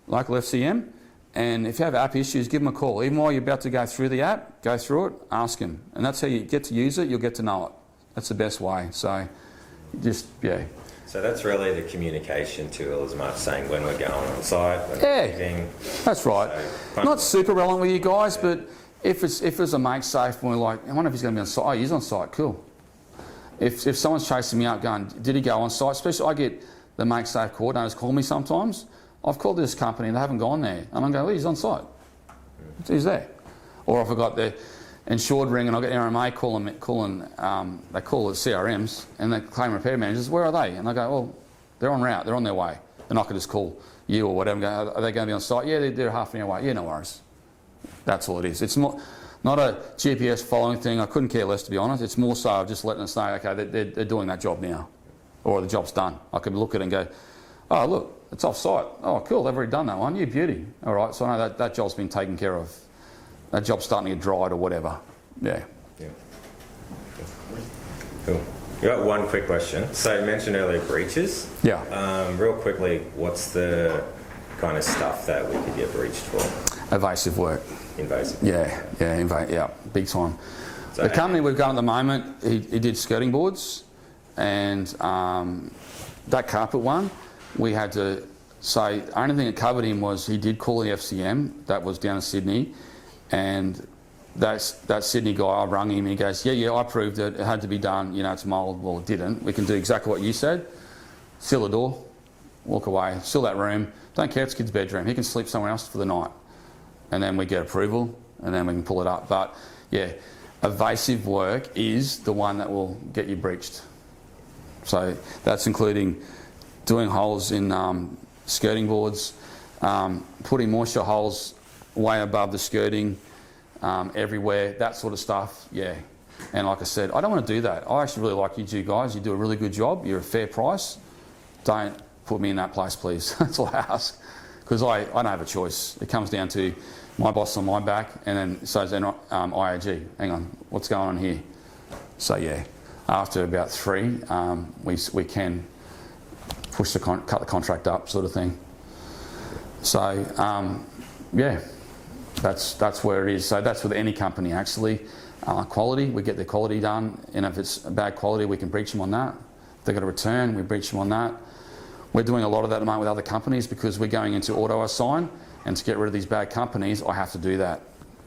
[SPEAKER 3] FCM. And if you have app issues, give them a call. Even while you're about to go through the app, go through it, ask them. And that's how you get to use it, you'll get to know it. That's the best way. So just, yeah.
[SPEAKER 2] So that's really the communication tool as much, saying when we're going on site, when we're leaving.
[SPEAKER 3] That's right. So, not super relevant with you guys, but if it's a make safe, and we're like, I wonder if he's going to be on site. Oh, he's on site, cool. If someone's chasing me up going, did he go on site? Especially I get the make safe coordinators call me sometimes. I've called this company and they haven't gone there. And I go, well, he's on site. He's there. Or if I've got the insured ring and I've got NRMA calling, they call it CRMs, and the claim repair managers, where are they? And I go, well, they're en route, they're on their way. And I could just call you or whatever and go, are they going to be on site? Yeah, they're half an hour away. Yeah, no worries. That's all it is. It's not a GPS following thing. I couldn't care less, to be honest. It's more so of just letting us know, okay, they're doing that job now, or the job's done. I could look at it and go, oh, look, it's off site. Oh, cool, they've already done that one. You beauty. All right, so I know that job's been taken care of. That job's starting to get dried or whatever. Yeah.
[SPEAKER 2] Cool. You got one quick question. So you mentioned earlier breaches.
[SPEAKER 3] Yeah.
[SPEAKER 2] Real quickly, what's the kind of stuff that we could get breached for?
[SPEAKER 3] Evasive work.
[SPEAKER 2] Invasive.
[SPEAKER 3] Yeah, big time. So the company we've got at the moment, he did skirting boards, and that carpet one, we had to say, the only thing that covered him was he did call the FCM, that was down in Sydney, and that Sydney guy, I rung him and he goes, yeah, I proved it, it had to be done, it's mould. Well, it didn't. We can do exactly what you said, seal the door, walk away, seal that room, don't care, it's kid's bedroom, he can sleep somewhere else for the night. And then we get approval, and then we can pull it up. But yeah, evasive work is the one that will get you breached. So that's including doing holes in skirting boards, putting moisture holes way above the skirting, everywhere, that sort of stuff, yeah. And like I said, I don't want to do that. I actually really like you two guys. You do a really good job. You're a fair price. Don't put me in that place, please. That's all I ask. Because I don't have a choice. It comes down to my boss on my back, and then so then IAG. Hang on, what's going on here? So yeah, after about 3, we can push cut the contract up, sort of thing. So yeah, that's where it is. So that's with any company actually. Quality, we get their quality done, and if it's bad quality, we can breach them on that. If they've got a return, we breach them on that. We're doing a lot of that at the moment with other companies because we're going into auto assign, and to get rid of these bad companies, I have to do that.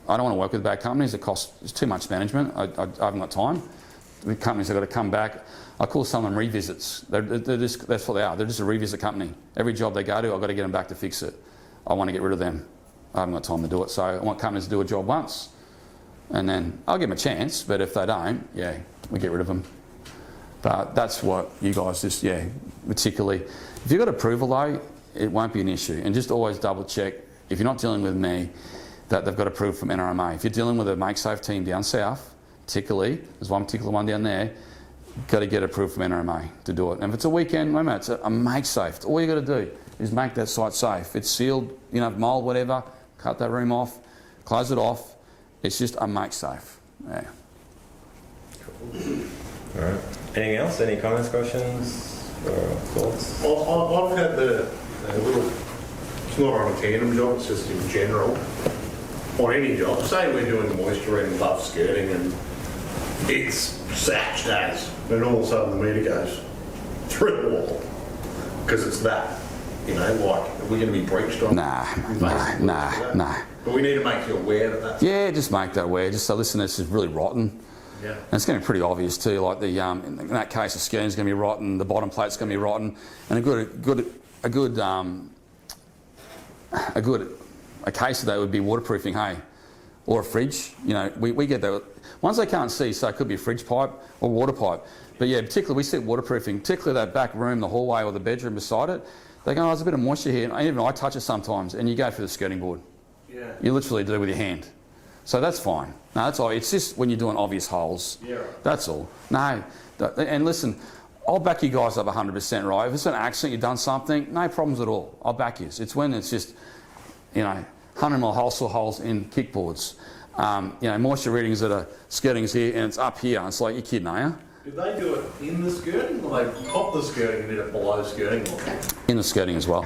[SPEAKER 3] I don't want to work with bad companies. It's too much management. I haven't got time. the companies have got to come back. I call some of them revisits. That's what they are. They're just a revisit company. Every job they go to, I've got to get them back to fix it. I want to get rid of them. I haven't got time to do it. So I want companies to do a job once, and then I'll give them a chance. But if they don't, yeah, we get rid of them. But that's what you guys just, particularly. If you've got approval though, it won't be an issue. And just always double check, if you're not dealing with me, that they've got approval from NRMA. If you're dealing with a MakeSafe team down south, particularly, there's one particular one down there, got to get approved from NRMA to do it. And if it's a weekend, remember, it's a MakeSafe. All you got to do is make that site safe. It's sealed, mould, whatever, cut that room off, close it off. It's just a MakeSafe. Yeah.
[SPEAKER 2] All right. Anything else? Any comments, questions, or thoughts?
[SPEAKER 1] Well, I've had the little, it's not on a tandem job, it's just in general. On any job, say we're doing moisturing and buff skirting and it's satched as, and all of a sudden the meter goes through the wall because it's that, like, are we going to be breached on?
[SPEAKER 3] Nah.
[SPEAKER 1] But we need to make you aware that that's...
[SPEAKER 3] Yeah, just make that aware. Just say, listen, this is really rotten.
[SPEAKER 1] Yeah.
[SPEAKER 3] And it's going to be pretty obvious too, like in that case the skirting's going to be rotten, the bottom plate's going to be rotten, and a case of that would be waterproofing, hey, or a fridge. We get that. Ones they can't see, so it could be a fridge pipe or water pipe. But yeah, particularly we see waterproofing, particularly that back room, the hallway or the bedroom beside it. They go, oh, there's a bit of moisture here. And even I touch it sometimes, and you go through the skirting board.
[SPEAKER 1] Yeah.
[SPEAKER 3] You literally do it with your hand. So that's fine. No, that's all. It's just when you're doing obvious holes.
[SPEAKER 1] Yeah. Right.
[SPEAKER 3] That's all. No, and listen, I'll back you guys up 100%, right? If it's an accident, you've done something, no problems at all. I'll back you. It's when it's just, 100mm holes in kickboards. Moisture readings that are skirtings here and it's up here. It's like, you're kidding, are you?
[SPEAKER 1] Did they do it in the skirting or they pop the skirting and did it below skirting?
[SPEAKER 3] In the skirting as well.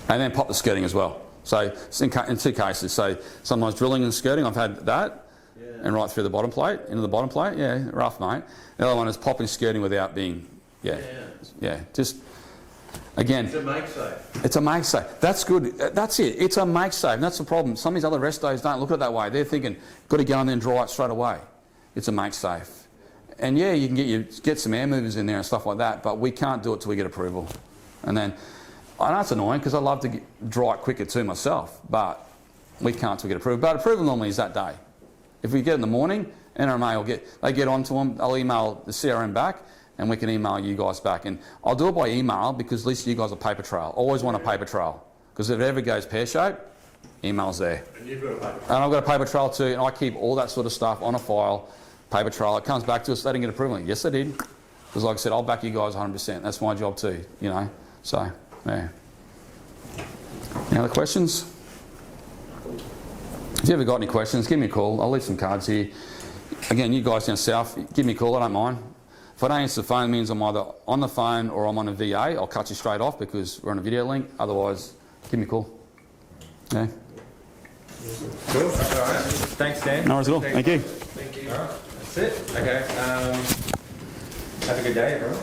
[SPEAKER 3] And then pop the skirting as well. So it's in two cases. So sometimes drilling and skirting, I've had that, and right through the bottom plate, into the bottom plate. Yeah, rough, mate. The other one is popping skirting without being, just, again.
[SPEAKER 1] It's a MakeSafe.
[SPEAKER 3] It's a MakeSafe. That's good. That's it. It's a MakeSafe. And that's the problem. Some of these other restos don't look at it that way. They're thinking, got to go in there and dry it straight away. It's a MakeSafe. And yeah, you can get some air movers in there and stuff like that, but we can't do it till we get approval. And then, I know it's annoying because I love to dry it quicker too myself, but we can't till we get approval. But approval normally is that day. If we get it in the morning, NRMA they get onto them, I'll email the CRM back, and we can email you guys back. And I'll do it by email because at least you guys are paper trail. Always want a paper trail. Because if it ever goes pear-shaped, email's there.
[SPEAKER 1] And you've got a paper trail.
[SPEAKER 3] And I've got a paper trail too, and I keep all that sort of stuff on a file, paper trail. It comes back to us, they didn't get approval. Yes, they did. Because like I said, I'll back you guys 100%. That's my job too, So, yeah. Any other questions? If you ever got any questions, give me a call. I'll leave some cards here. Again, you guys down south, give me a call, I don't mind. If I don't answer the phone, it means I'm either on the phone or I'm on a VA. I'll cut you straight off because we're on a video link. Otherwise, give me a call. Yeah.
[SPEAKER 2] Cool. All right. Thanks, Dan.
[SPEAKER 3] No worries at all. Thank you.
[SPEAKER 2] Thank you. All right. That's it. Okay. Have a good day, everyone.